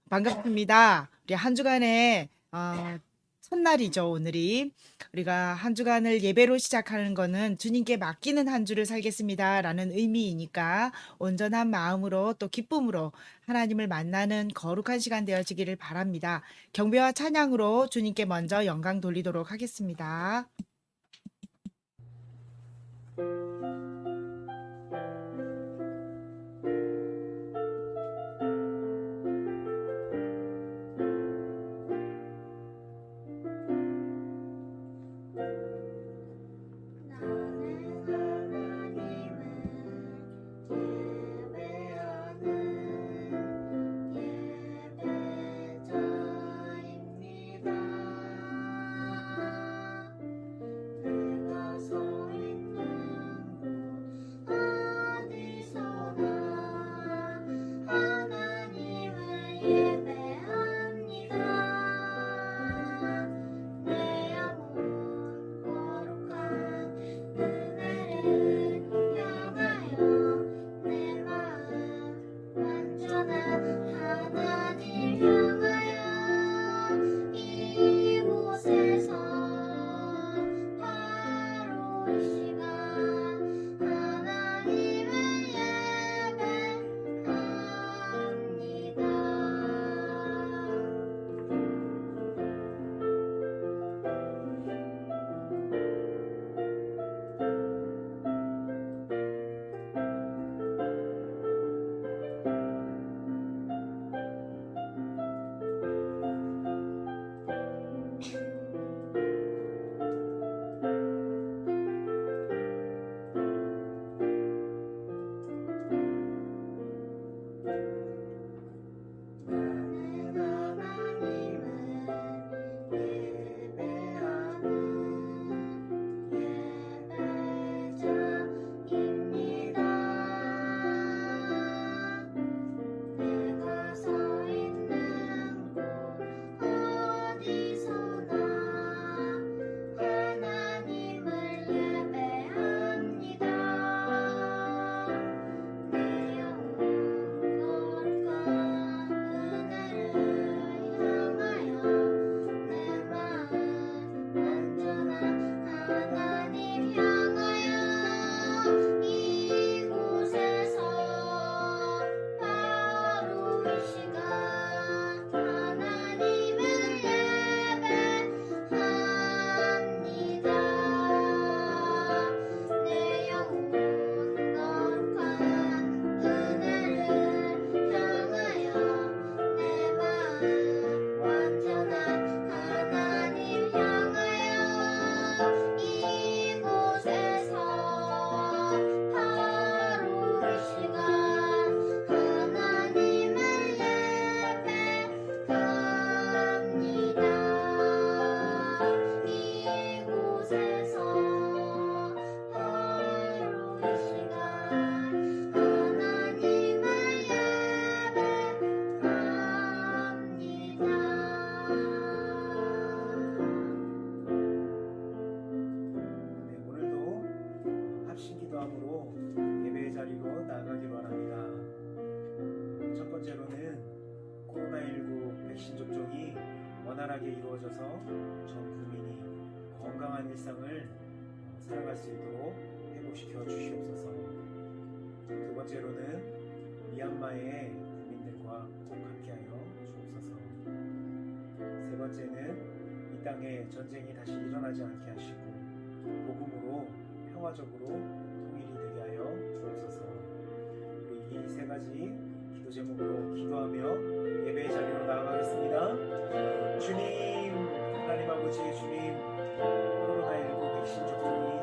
반갑습니다. 우리 한 주간의 첫날이죠, 오늘이. 우리가 한 주간을 예배로 시작하는 거는 주님께 맡기는 한 주를 살겠습니다라는 의미이니까 온전한 마음으로 또 기쁨으로 하나님을 만나는 거룩한 시간 되어지기를 바랍니다. 경배와 찬양으로 주님께 먼저 영광 돌리도록 하겠습니다. 원활하게 이루어져서 전 국민이 건강한 일상을 살아갈 수 있도록 회복시켜 주시옵소서. 두 번째로는 미얀마의 국민들과 꼭 함께하여 주옵소서. 세 번째는 이 땅에 전쟁이 다시 일어나지 않게 하시고 복음으로 평화적으로 통일이 되게 하여 주옵소서. 우리 이 세 가지 기도 제목으로 기도하며 예배의 자리로 나아가겠습니다. 주님, 하나님 아버지 주님, 코로나19 백신 접종이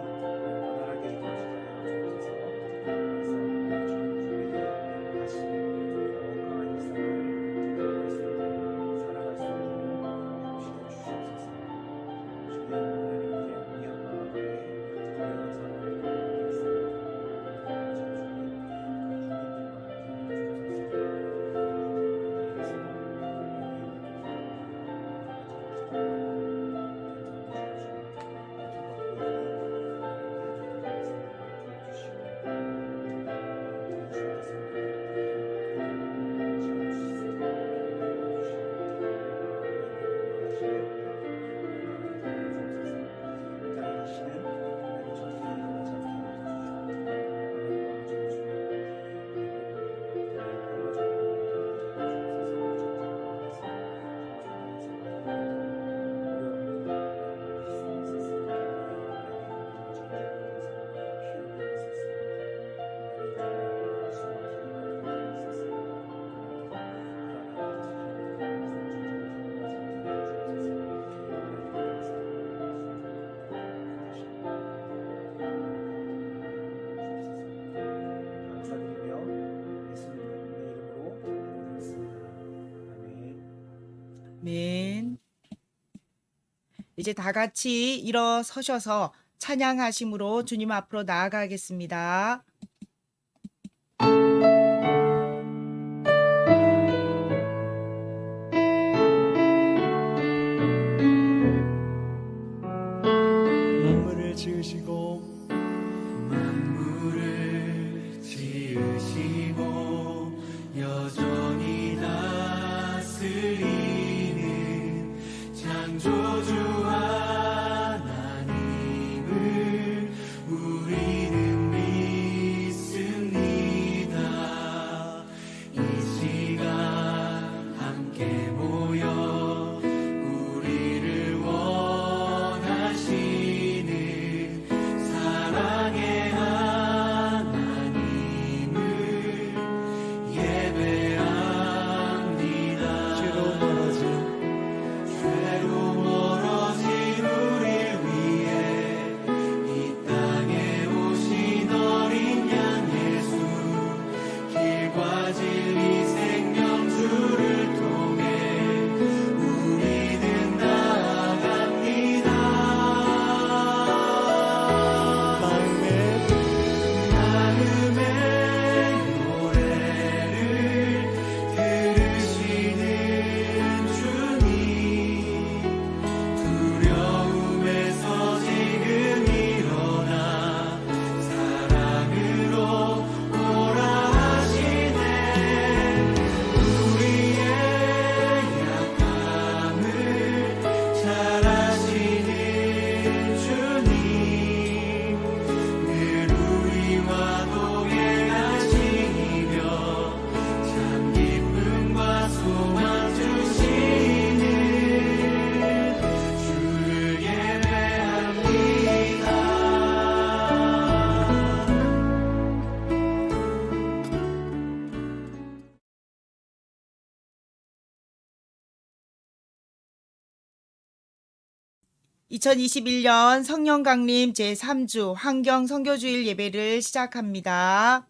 원활하게 이루어지게 하여 주옵소서. 그래서 우리 전 국민이 다시 건강한 일상을 살아갈 수 있도록 살아갈 수 있도록 해주시옵소서. 주님, 하나님께 미얀마의 어려운 상황을 보고 있습니다. 주님, 국민들과 함께 해주옵소서. 이제 다 같이 일어서셔서 찬양하심으로 주님 앞으로 나아가겠습니다. 만물을 지으시고 만물을 지으시고 여전히 다스리는 창조주 하나님을 우리는 믿습니다. 이 시간 함께 모여 우리를 원하시는 사랑의 하나님을 예배합니다. 죄로 멀어진 우릴 위해 이 땅에 오신 어린 양 예수, 길과 진리 생명주를 통해 우리는 나아갑니다. 마음의 노래를 들으시는 주님, 두려움에서 지금 일어나 사랑으로 오라 하시네. 우리의 약함을 잘 아시는 주님, 늘 우리와 동행하시며 참 기쁨과 소망 주시는 주를 예배합니다. 2021년 성령 강림 제3주 환경 선교주일 예배를 시작합니다.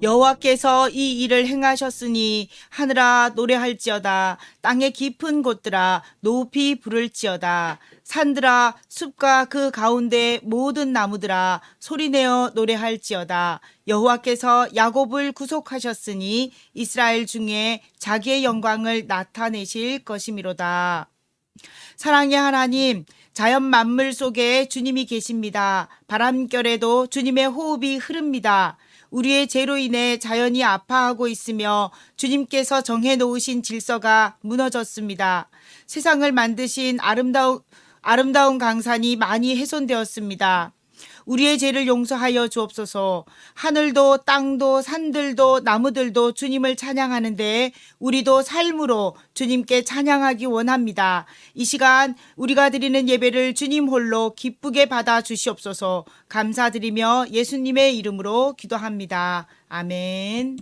여호와께서 이 일을 행하셨으니 하늘아 노래할지어다. 땅의 깊은 곳들아 높이 부를지어다. 산들아 숲과 그 가운데 모든 나무들아 소리내어 노래할지어다. 여호와께서 야곱을 구속하셨으니 이스라엘 중에 자기의 영광을 나타내실 것이미로다. 사랑의 하나님, 자연 만물 속에 주님이 계십니다. 바람결에도 주님의 호흡이 흐릅니다. 우리의 죄로 인해 자연이 아파하고 있으며 주님께서 정해놓으신 질서가 무너졌습니다. 세상을 만드신 아름다운 강산이 많이 훼손되었습니다. 우리의 죄를 용서하여 주옵소서. 하늘도 땅도 산들도 나무들도 주님을 찬양하는데 우리도 삶으로 주님께 찬양하기 원합니다. 이 시간 우리가 드리는 예배를 주님 홀로 기쁘게 받아 주시옵소서. 감사드리며 예수님의 이름으로 기도합니다. 아멘.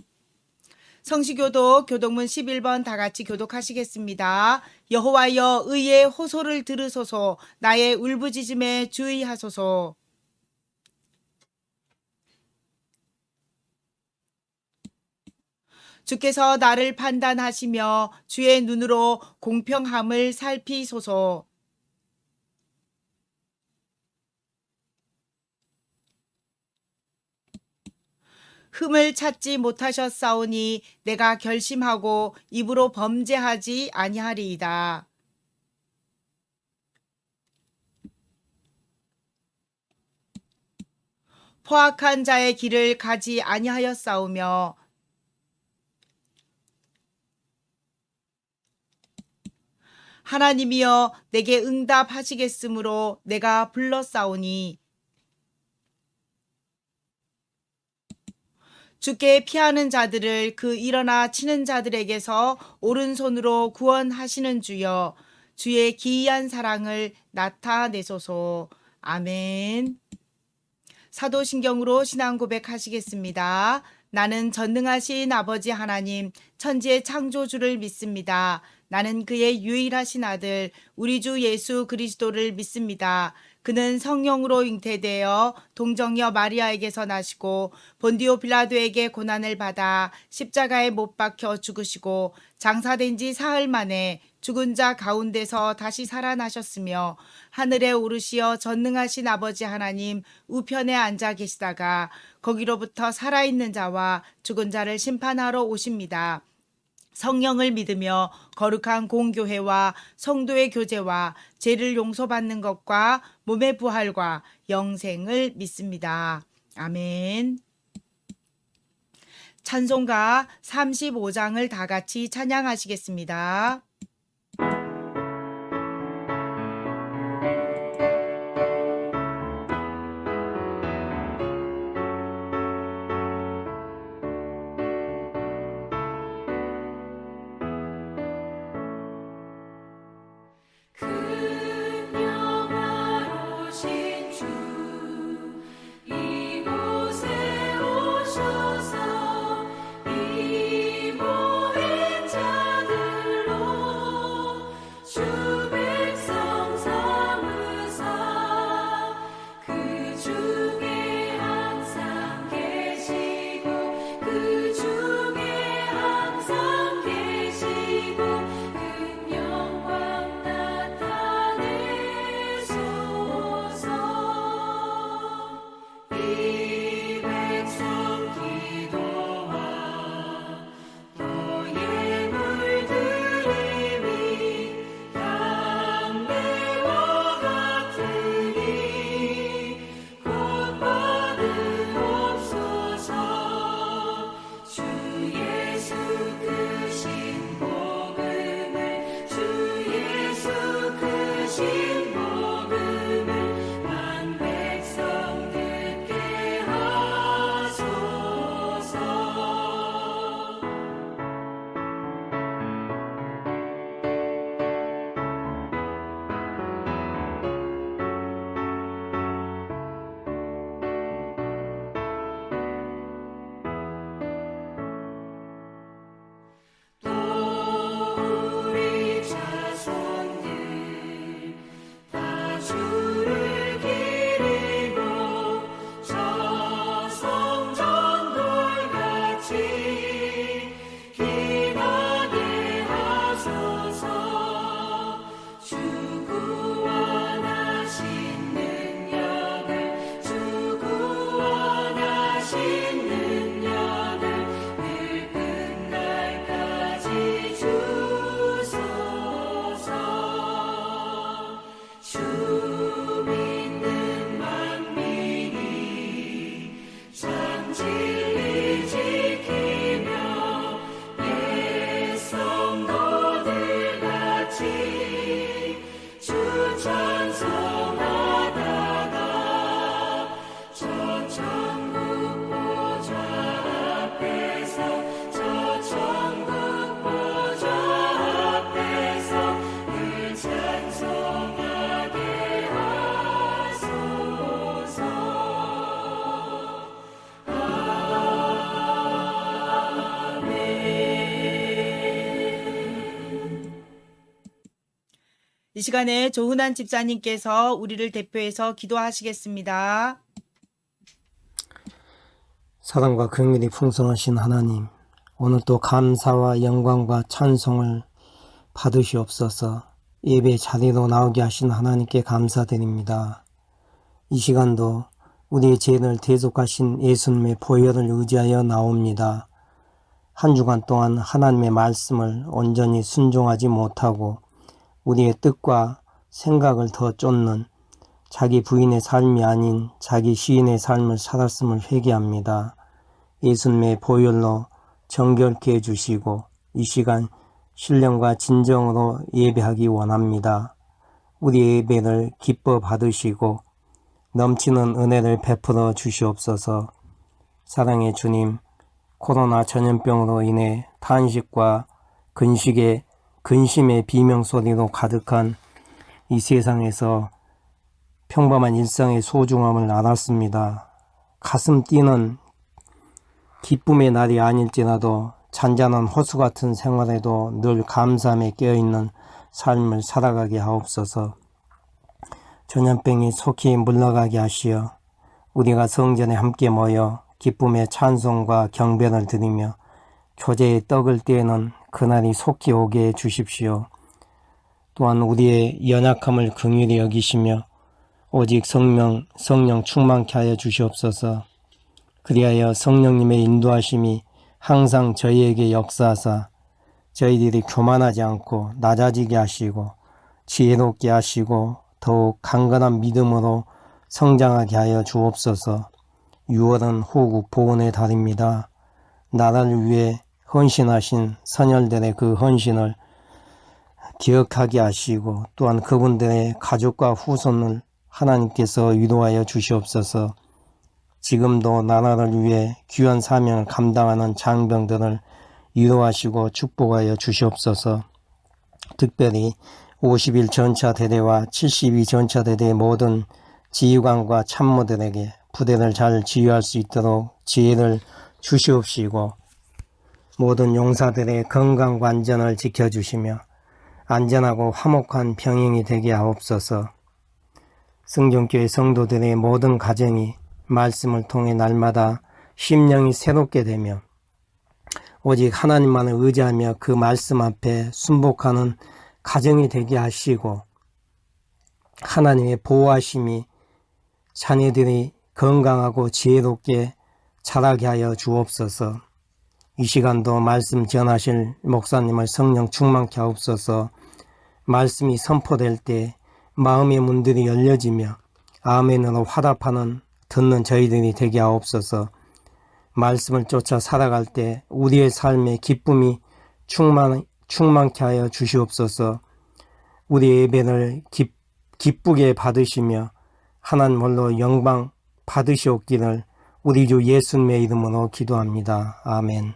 성시교독 교독문 11번 다 같이 교독하시겠습니다. 여호와여 의의 호소를 들으소서. 나의 울부짖음에 주의하소서. 주께서 나를 판단하시며 주의 눈으로 공평함을 살피소서. 흠을 찾지 못하셨사오니 내가 결심하고 입으로 범죄하지 아니하리이다. 포악한 자의 길을 가지 아니하였사오며 하나님이여 내게 응답하시겠으므로 내가 불렀사오니 주께 피하는 자들을 그 일어나 치는 자들에게서 오른손으로 구원하시는 주여 주의 기이한 사랑을 나타내소서. 아멘. 사도신경으로 신앙 고백하시겠습니다. 나는 전능하신 아버지 하나님, 천지의 창조주를 믿습니다. 나는 그의 유일하신 아들, 우리 주 예수 그리스도를 믿습니다. 그는 성령으로 잉태되어 동정녀 마리아에게서 나시고 본디오 빌라도에게 고난을 받아 십자가에 못 박혀 죽으시고 장사된 지 사흘 만에 죽은 자 가운데서 다시 살아나셨으며 하늘에 오르시어 전능하신 아버지 하나님 우편에 앉아 계시다가 거기로부터 살아있는 자와 죽은 자를 심판하러 오십니다. 성령을 믿으며 거룩한 공교회와 성도의 교제와 죄를 용서받는 것과 몸의 부활과 영생을 믿습니다. 아멘. 찬송가 35장을 다 같이 찬양하시겠습니다. 이 시간에 조은한 집사님께서 우리를 대표해서 기도하시겠습니다. 사랑과 긍휼이 풍성하신 하나님, 오늘 또 감사와 영광과 찬송을 받으시옵소서. 예배 자리로 나오게 하신 하나님께 감사드립니다. 이 시간도 우리의 죄를 대속하신 예수님의 보혈을 의지하여 나옵니다. 한 주간 동안 하나님의 말씀을 온전히 순종하지 못하고 우리의 뜻과 생각을 더 쫓는 자기 부인의 삶이 아닌 자기 시인의 삶을 살았음을 회개합니다. 예수님의 보혈로 정결케 해주시고 이 시간 신령과 진정으로 예배하기 원합니다. 우리 예배를 기뻐 받으시고 넘치는 은혜를 베풀어 주시옵소서. 사랑의 주님, 코로나 전염병으로 인해 탄식과 근식에 근심의 비명소리로 가득한 이 세상에서 평범한 일상의 소중함을 알았습니다. 가슴 뛰는 기쁨의 날이 아닐지라도 잔잔한 호수 같은 생활에도 늘 감사함에 깨어있는 삶을 살아가게 하옵소서. 전염병이 속히 물러가게 하시어 우리가 성전에 함께 모여 기쁨의 찬송과 경배를 드리며 교제의 떡을 떼는 그날이 속히 오게 해 주십시오. 또한 우리의 연약함을 긍휼히 여기시며 오직 성령 충만케 하여 주시옵소서. 그리하여 성령님의 인도하심이 항상 저희에게 역사하사 저희들이 교만하지 않고 낮아지게 하시고 지혜롭게 하시고 더욱 강건한 믿음으로 성장하게 하여 주옵소서. 6월은 호국 보훈의 달입니다. 나라를 위해 헌신하신 선열들의 그 헌신을 기억하게 하시고 또한 그분들의 가족과 후손을 하나님께서 위로하여 주시옵소서. 지금도 나라를 위해 귀한 사명을 감당하는 장병들을 위로하시고 축복하여 주시옵소서. 특별히 51 전차 대대와 72 전차 대대의 모든 지휘관과 참모들에게 부대를 잘 지휘할 수 있도록 지혜를 주시옵시고 모든 용사들의 건강과 안전을 지켜주시며 안전하고 화목한 병행이 되게 하옵소서. 승전교회 성도들의 모든 가정이 말씀을 통해 날마다 심령이 새롭게 되며 오직 하나님만을 의지하며 그 말씀 앞에 순복하는 가정이 되게 하시고 하나님의 보호하심이 자녀들이 건강하고 지혜롭게 자라게 하여 주옵소서. 이 시간도 말씀 전하실 목사님을 성령 충만케 하옵소서. 말씀이 선포될 때 마음의 문들이 열려지며 아멘으로 화답하는 듣는 저희들이 되게 하옵소서. 말씀을 쫓아 살아갈 때 우리의 삶에 기쁨이 충만케 하여 주시옵소서. 우리의 예배를 기쁘게 받으시며 하나님 홀로 영광 받으시옵기를 우리 주 예수님의 이름으로 기도합니다. 아멘.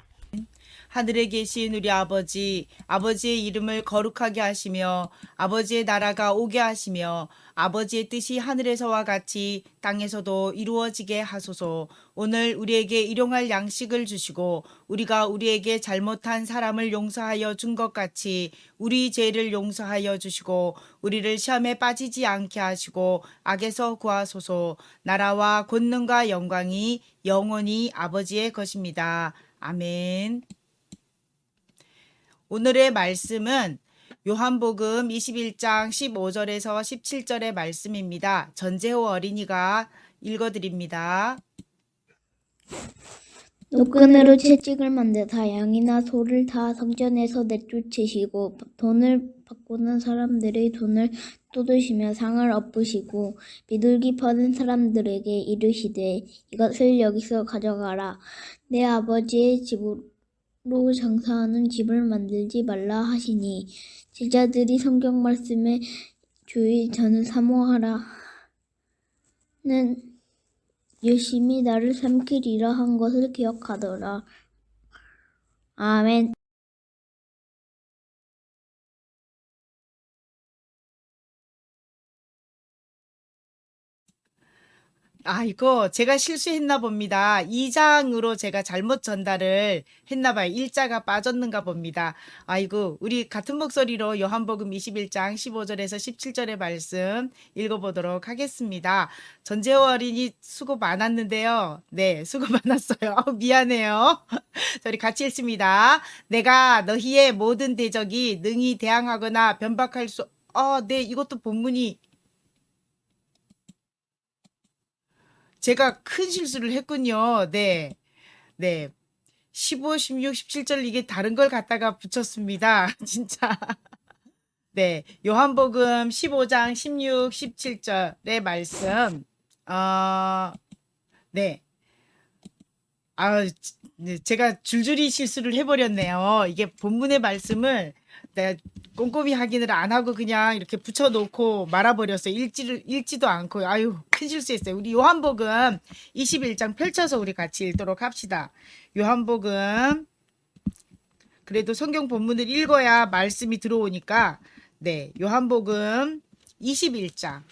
하늘에 계신 우리 아버지, 아버지의 이름을 거룩하게 하시며 아버지의 나라가 오게 하시며 아버지의 뜻이 하늘에서와 같이 땅에서도 이루어지게 하소서. 오늘 우리에게 일용할 양식을 주시고 우리가 우리에게 잘못한 사람을 용서하여 준 것 같이 우리 죄를 용서하여 주시고 우리를 시험에 빠지지 않게 하시고 악에서 구하소서. 나라와 권능과 영광이 영원히 아버지의 것입니다. 아멘. 오늘의 말씀은 요한복음 21장 15절에서 17절의 말씀입니다. 전재호 어린이가 읽어드립니다. 노끈으로 채찍을 만드사 양이나 소를 다 성전에서 내쫓으시고 돈을 바꾸는 사람들의 돈을 쏟으시며 상을 엎으시고 비둘기 퍼는 사람들에게 이르시되 이것을 여기서 가져가라. 내 아버지의 집으로 장사하는 집을 만들지 말라 하시니 제자들이 성경 말씀에 주의 저는 사모하라는 열심히 나를 삼키리라 한 것을 기억하더라. 아멘. 이거 제가 실수했나 봅니다. 2장으로 제가 잘못 전달을 했나 봐요. 1자가 빠졌는가 봅니다. 아이고, 우리 같은 목소리로 요한복음 21장 15절에서 17절의 말씀 읽어보도록 하겠습니다. 전재호 어린이 수고 많았는데요. 네, 수고 많았어요. 미안해요. 자, 우리 같이 읽습니다. 내가 너희의 모든 대적이 능히 대항하거나 변박할 수, 네, 이것도 본문이 제가 큰 실수를 했군요. 네. 네. 15, 16, 17절 이게 다른 걸 갖다가 붙였습니다. 진짜. 네. 요한복음 15장 16, 17절의 말씀. 네. 제가 줄줄이 실수를 해버렸네요. 이게 본문의 말씀을 내가 꼼꼼히 확인을 안 하고 그냥 이렇게 붙여놓고 말아버렸어요. 읽지도 않고. 아유, 큰 실수했어요. 우리 요한복음 21장 펼쳐서 우리 같이 읽도록 합시다. 요한복음 그래도 성경 본문을 읽어야 말씀이 들어오니까 네, 요한복음 21장.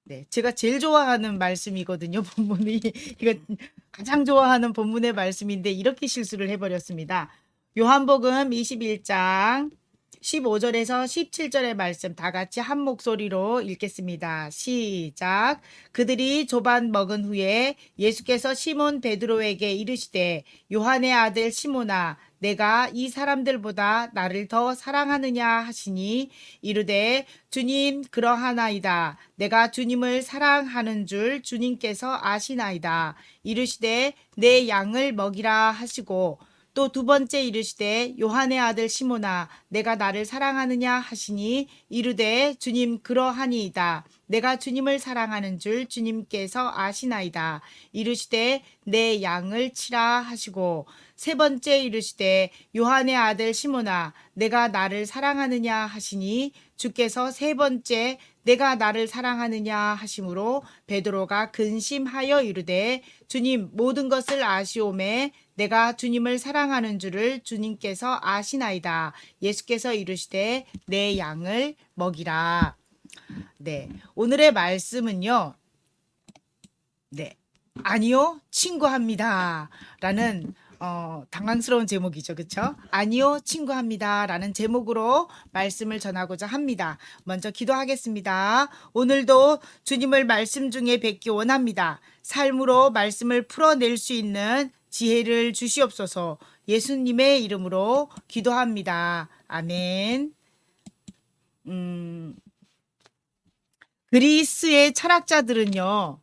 네, 제가 제일 좋아하는 말씀이거든요. 본문이 이거 가장 좋아하는 본문의 말씀인데 이렇게 실수를 해버렸습니다. 요한복음 21장 15절에서 17절의 말씀 다 같이 한 목소리로 읽겠습니다. 시작. 그들이 조반 먹은 후에 예수께서 시몬 베드로에게 이르시되 요한의 아들 시몬아 내가 이 사람들보다 나를 더 사랑하느냐 하시니 이르되 주님 그러하나이다. 내가 주님을 사랑하는 줄 주님께서 아시나이다. 이르시되 내 양을 먹이라 하시고 또 두 번째 이르시되 요한의 아들 시몬아 내가 나를 사랑하느냐 하시니 이르되 주님 그러하니이다. 내가 주님을 사랑하는 줄 주님께서 아시나이다. 이르시되 내 양을 치라 하시고 세 번째 이르시되 요한의 아들 시몬아 내가 나를 사랑하느냐 하시니 주께서 세 번째 내가 나를 사랑하느냐 하심으로 베드로가 근심하여 이르되 주님 모든 것을 아시오매 내가 주님을 사랑하는 줄을 주님께서 아시나이다. 예수께서 이르시되 내 양을 먹이라. 네, 오늘의 말씀은요. 네, 아니요 친구합니다 라는 당황스러운 제목이죠. 그렇죠? 아니요 친구합니다 라는 제목으로 말씀을 전하고자 합니다. 먼저 기도하겠습니다. 오늘도 주님을 말씀 중에 뵙기 원합니다. 삶으로 말씀을 풀어낼 수 있는 지혜를 주시옵소서. 예수님의 이름으로 기도합니다. 아멘. 그리스의 철학자들은요,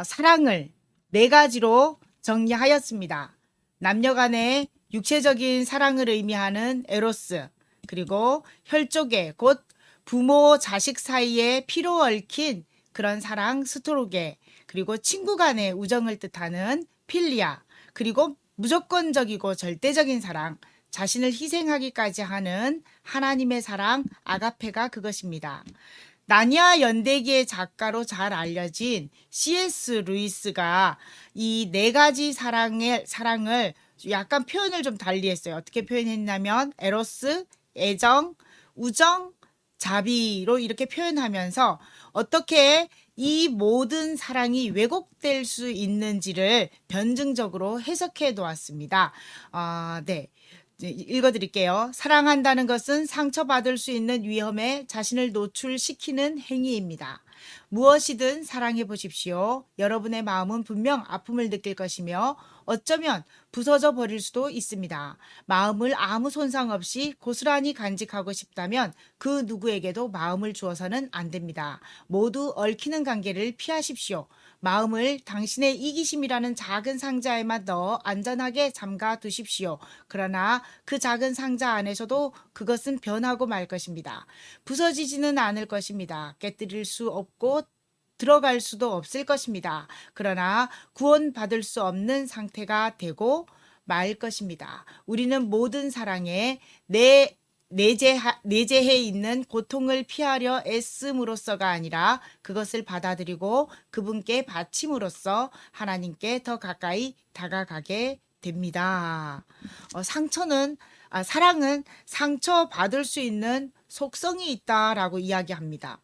사랑을 네 가지로 정리하였습니다. 남녀 간의 육체적인 사랑을 의미하는 에로스, 그리고 혈족의 곧 부모 자식 사이에 피로 얽힌 그런 사랑 스토로게, 그리고 친구 간의 우정을 뜻하는 필리아, 그리고 무조건적이고 절대적인 사랑, 자신을 희생하기까지 하는 하나님의 사랑 아가페가 그것입니다. 나니아 연대기의 작가로 잘 알려진 C.S. 루이스가 이 네 가지 사랑을 약간 표현을 좀 달리했어요. 어떻게 표현했냐면 에로스, 애정, 우정, 자비로 이렇게 표현하면서 어떻게 이 모든 사랑이 왜곡될 수 있는지를 변증적으로 해석해 놓았습니다. 네. 읽어드릴게요. 사랑한다는 것은 상처받을 수 있는 위험에 자신을 노출시키는 행위입니다. 무엇이든 사랑해 보십시오. 여러분의 마음은 분명 아픔을 느낄 것이며 어쩌면 부서져 버릴 수도 있습니다. 마음을 아무 손상 없이 고스란히 간직하고 싶다면 그 누구에게도 마음을 주어서는 안 됩니다. 모두 얽히는 관계를 피하십시오. 마음을 당신의 이기심이라는 작은 상자에만 넣어 안전하게 잠가 두십시오. 그러나 그 작은 상자 안에서도 그것은 변하고 말 것입니다. 부서지지는 않을 것입니다. 깨뜨릴 수 없고 들어갈 수도 없을 것입니다. 그러나 구원받을 수 없는 상태가 되고 말 것입니다. 우리는 모든 사랑에 내재해 있는 고통을 피하려 애씀으로써가 아니라 그것을 받아들이고 그분께 바침으로써 하나님께 더 가까이 다가가게 됩니다. 사랑은 상처받을 수 있는 속성이 있다라고 이야기합니다.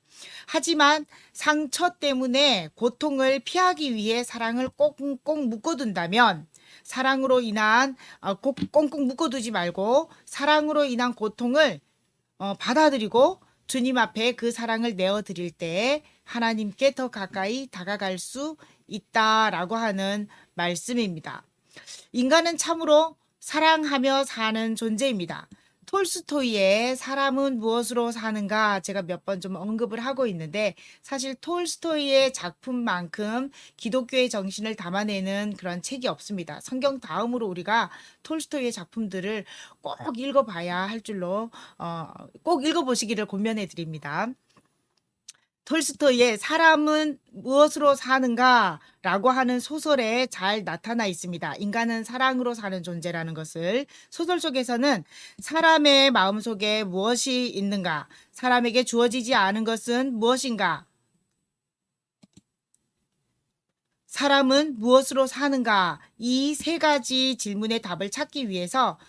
하지만 상처 때문에 고통을 피하기 위해 사랑을 꽁꽁 묶어둔다면 사랑으로 인한 꽁꽁 묶어두지 말고 사랑으로 인한 고통을 받아들이고 주님 앞에 그 사랑을 내어드릴 때 하나님께 더 가까이 다가갈 수 있다라고 하는 말씀입니다. 인간은 참으로 사랑하며 사는 존재입니다. 톨스토이의 사람은 무엇으로 사는가 제가 몇 번 좀 언급을 하고 있는데 사실 톨스토이의 작품만큼 기독교의 정신을 담아내는 그런 책이 없습니다. 성경 다음으로 우리가 톨스토이의 작품들을 꼭 읽어봐야 할 줄로 꼭 읽어보시기를 권면해 드립니다. 톨스토이의 사람은 무엇으로 사는가 라고 하는 소설에 잘 나타나 있습니다. 인간은 사랑으로 사는 존재라는 것을 소설 속에서는 사람의 마음속에 무엇이 있는가, 사람에게 주어지지 않은 것은 무엇인가, 사람은 무엇으로 사는가? 이 세 가지 질문의 답을 찾기 위해서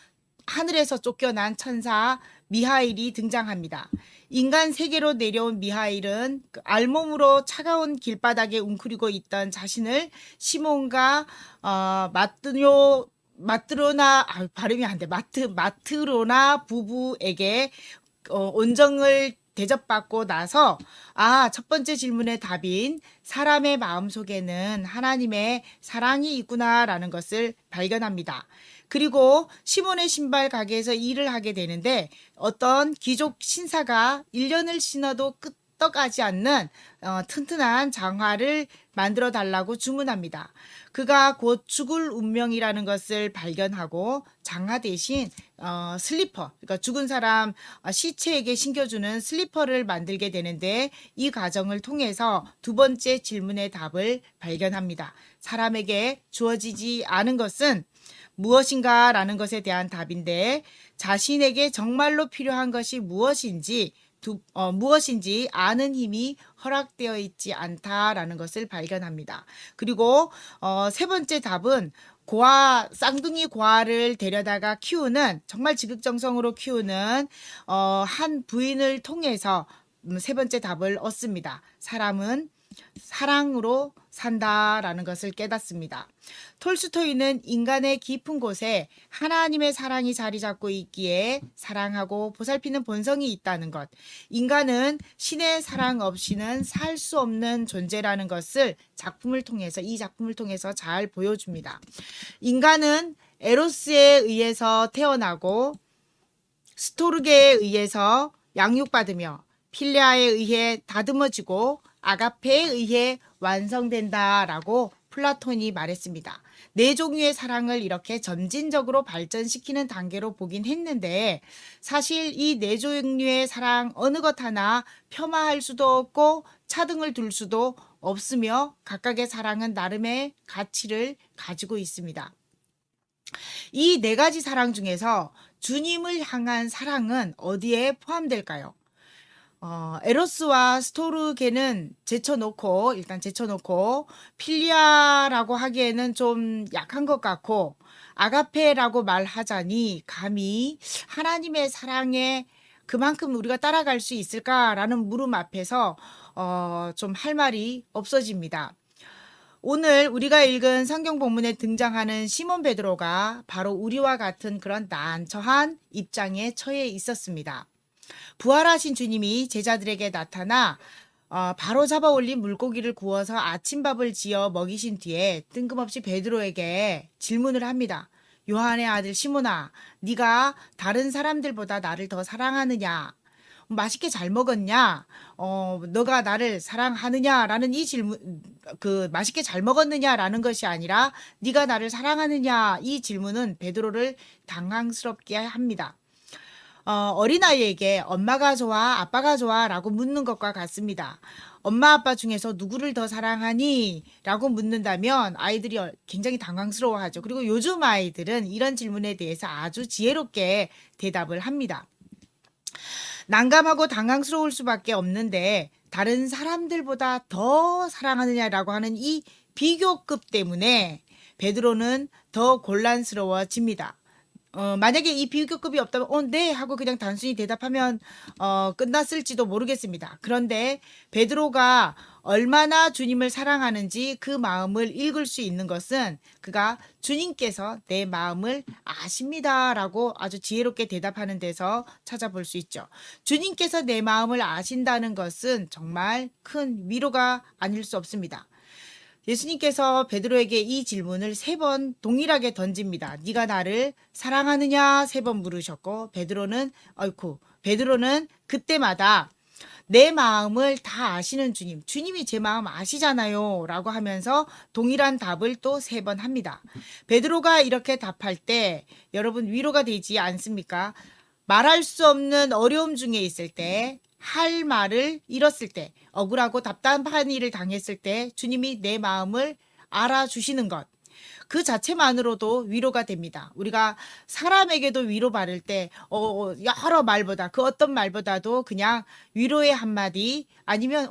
하늘에서 쫓겨난 천사 미하일이 등장합니다. 인간 세계로 내려온 미하일은 그 알몸으로 차가운 길바닥에 웅크리고 있던 자신을 시몬과 마트로나 발음이 안 돼. 마트로나 부부에게 온정을 대접받고 나서 첫 번째 질문의 답인 사람의 마음속에는 하나님의 사랑이 있구나라는 것을 발견합니다. 그리고 시몬의 신발 가게에서 일을 하게 되는데 어떤 귀족 신사가 1년을 신어도 끄떡하지 않는 튼튼한 장화를 만들어 달라고 주문합니다. 그가 곧 죽을 운명이라는 것을 발견하고 장화 대신 슬리퍼, 그러니까 죽은 사람 시체에게 신겨주는 슬리퍼를 만들게 되는데 이 과정을 통해서 두 번째 질문의 답을 발견합니다. 사람에게 주어지지 않은 것은 무엇인가 라는 것에 대한 답인데 자신에게 정말로 필요한 것이 무엇인지 아는 힘이 허락되어 있지 않다라는 것을 발견합니다. 그리고 세 번째 답은 쌍둥이 고아를 데려다가 키우는 정말 지극정성으로 키우는 한 부인을 통해서 세 번째 답을 얻습니다. 사람은 사랑으로 산다라는 것을 깨닫습니다. 톨스토이는 인간의 깊은 곳에 하나님의 사랑이 자리 잡고 있기에 사랑하고 보살피는 본성이 있다는 것, 인간은 신의 사랑 없이는 살 수 없는 존재라는 것을 이 작품을 통해서 잘 보여줍니다. 인간은 에로스에 의해서 태어나고 스토르게에 의해서 양육받으며 필레아에 의해 다듬어지고 아가페에 의해 완성된다라고 플라톤이 말했습니다. 네 종류의 사랑을 이렇게 점진적으로 발전시키는 단계로 보긴 했는데 사실 이 네 종류의 사랑 어느 것 하나 폄하할 수도 없고 차등을 둘 수도 없으며 각각의 사랑은 나름의 가치를 가지고 있습니다. 이 네 가지 사랑 중에서 주님을 향한 사랑은 어디에 포함될까요? 에로스와 스토르게는 제쳐놓고 필리아라고 하기에는 좀 약한 것 같고 아가페라고 말하자니 감히 하나님의 사랑에 그만큼 우리가 따라갈 수 있을까라는 물음 앞에서 좀 할 말이 없어집니다. 오늘 우리가 읽은 성경 본문에 등장하는 시몬 베드로가 바로 우리와 같은 그런 난처한 입장에 처해 있었습니다. 부활하신 주님이 제자들에게 나타나 바로 잡아 올린 물고기를 구워서 아침밥을 지어 먹이신 뒤에 뜬금없이 베드로에게 질문을 합니다. 요한의 아들 시몬아, 네가 다른 사람들보다 나를 더 사랑하느냐? 맛있게 잘 먹었냐? 너가 나를 사랑하느냐라는 이 질문, 맛있게 잘 먹었느냐라는 것이 아니라 네가 나를 사랑하느냐 이 질문은 베드로를 당황스럽게 합니다. 어린아이에게 엄마가 좋아, 아빠가 좋아 라고 묻는 것과 같습니다. 엄마, 아빠 중에서 누구를 더 사랑하니? 라고 묻는다면 아이들이 굉장히 당황스러워하죠. 그리고 요즘 아이들은 이런 질문에 대해서 아주 지혜롭게 대답을 합니다. 난감하고 당황스러울 수밖에 없는데 다른 사람들보다 더 사랑하느냐라고 하는 이 비교급 때문에 베드로는 더 곤란스러워집니다. 만약에 이 비교급이 없다면 네 하고 그냥 단순히 대답하면 끝났을지도 모르겠습니다. 그런데 베드로가 얼마나 주님을 사랑하는지 그 마음을 읽을 수 있는 것은 그가 주님께서 내 마음을 아십니다라고 아주 지혜롭게 대답하는 데서 찾아볼 수 있죠. 주님께서 내 마음을 아신다는 것은 정말 큰 위로가 아닐 수 없습니다. 예수님께서 베드로에게 이 질문을 3번 동일하게 던집니다. 네가 나를 사랑하느냐 3번 물으셨고 베드로는 그때마다 내 마음을 다 아시는 주님이 제 마음 아시잖아요 라고 하면서 동일한 답을 또 3번 합니다. 베드로가 이렇게 답할 때 여러분 위로가 되지 않습니까? 말할 수 없는 어려움 중에 있을 때, 할 말을 잃었을 때, 억울하고 답답한 일을 당했을 때 주님이 내 마음을 알아주시는 것, 그 자체만으로도 위로가 됩니다. 우리가 사람에게도 위로 바를 때 여러 말보다 그 어떤 말보다도 그냥 위로의 한마디 아니면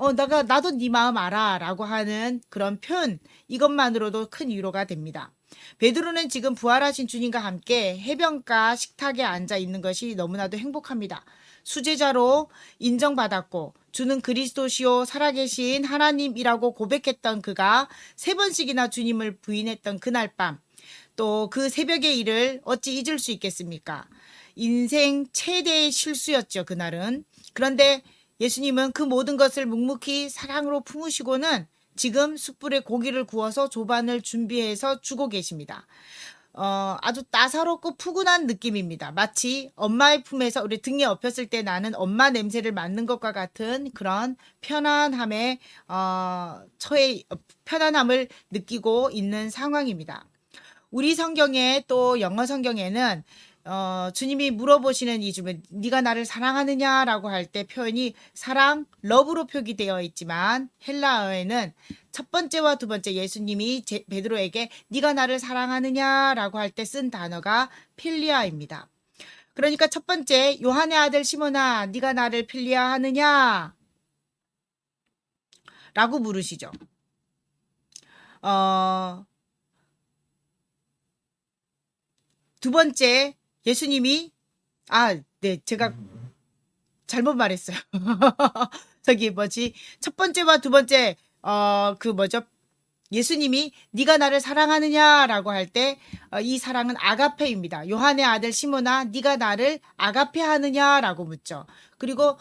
나도 네 마음 알아라고 하는 그런 표현 이것만으로도 큰 위로가 됩니다. 베드로는 지금 부활하신 주님과 함께 해변가 식탁에 앉아 있는 것이 너무나도 행복합니다. 수제자로 인정받았고 주는 그리스도시요 살아계신 하나님이라고 고백했던 그가 3번씩이나 주님을 부인했던 그날 밤, 또 그 새벽의 일을 어찌 잊을 수 있겠습니까? 인생 최대의 실수였죠, 그날은. 그런데 예수님은 그 모든 것을 묵묵히 사랑으로 품으시고는 지금 숯불에 고기를 구워서 조반을 준비해서 주고 계십니다. 아주 따사롭고 푸근한 느낌입니다. 마치 엄마의 품에서 우리 등에 업혔을 때 나는 엄마 냄새를 맡는 것과 같은 그런 편안함에 편안함을 느끼고 있는 상황입니다. 우리 성경에 또 영어 성경에는 주님이 물어보시는 이 질문, 네가 나를 사랑하느냐라고 할 때 표현이 사랑, 러브로 표기되어 있지만 헬라어에는 첫 번째와 두 번째 예수님이 베드로에게 네가 나를 사랑하느냐라고 할 때 쓴 단어가 필리아입니다. 그러니까 첫 번째 요한의 아들 시몬아 네가 나를 필리아하느냐 라고 물으시죠. 두 번째 예수님이 제가 잘못 말했어요. 첫 번째와 두 번째 예수님이 네가 나를 사랑하느냐라고 할 때 이 사랑은 아가페입니다. 요한의 아들 시몬아 네가 나를 아가페하느냐라고 묻죠. 그리고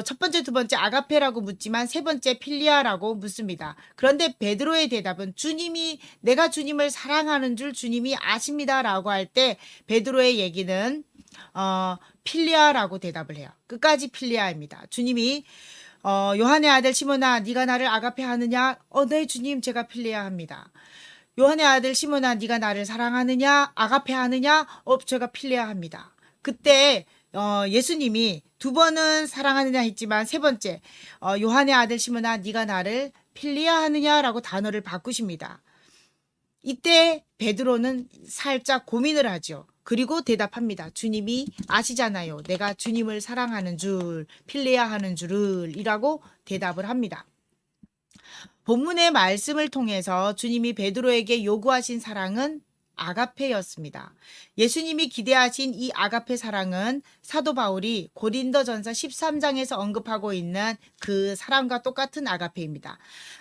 첫 번째, 두 번째 아가페라고 묻지만 세 번째 필리아라고 묻습니다. 그런데 베드로의 대답은 내가 주님을 사랑하는 줄 주님이 아십니다라고 할 때 베드로의 얘기는 필리아라고 대답을 해요. 끝까지 필리아입니다. 주님이 요한의 아들 시몬아 네가 나를 아가페하느냐? 네 주님 제가 필리아합니다. 요한의 아들 시몬아 네가 나를 사랑하느냐? 아가페하느냐? 제가 필리아합니다. 그때 예수님이 두 번은 사랑하느냐 했지만 세 번째 요한의 아들 시몬아 네가 나를 필리아하느냐라고 단어를 바꾸십니다. 이때 베드로는 살짝 고민을 하죠. 그리고 대답합니다. 주님이 아시잖아요. 내가 주님을 사랑하는 줄, 필리아하는 줄을 이라고 대답을 합니다. 본문의 말씀을 통해서 주님이 베드로에게 요구하신 사랑은 아가페였습니다. 예수님이 기대하신 이 아가페 사랑은 사도 바울이 고린도전서 13장에서 언급하고 있는 그 사랑과 똑같은 아가페입니다.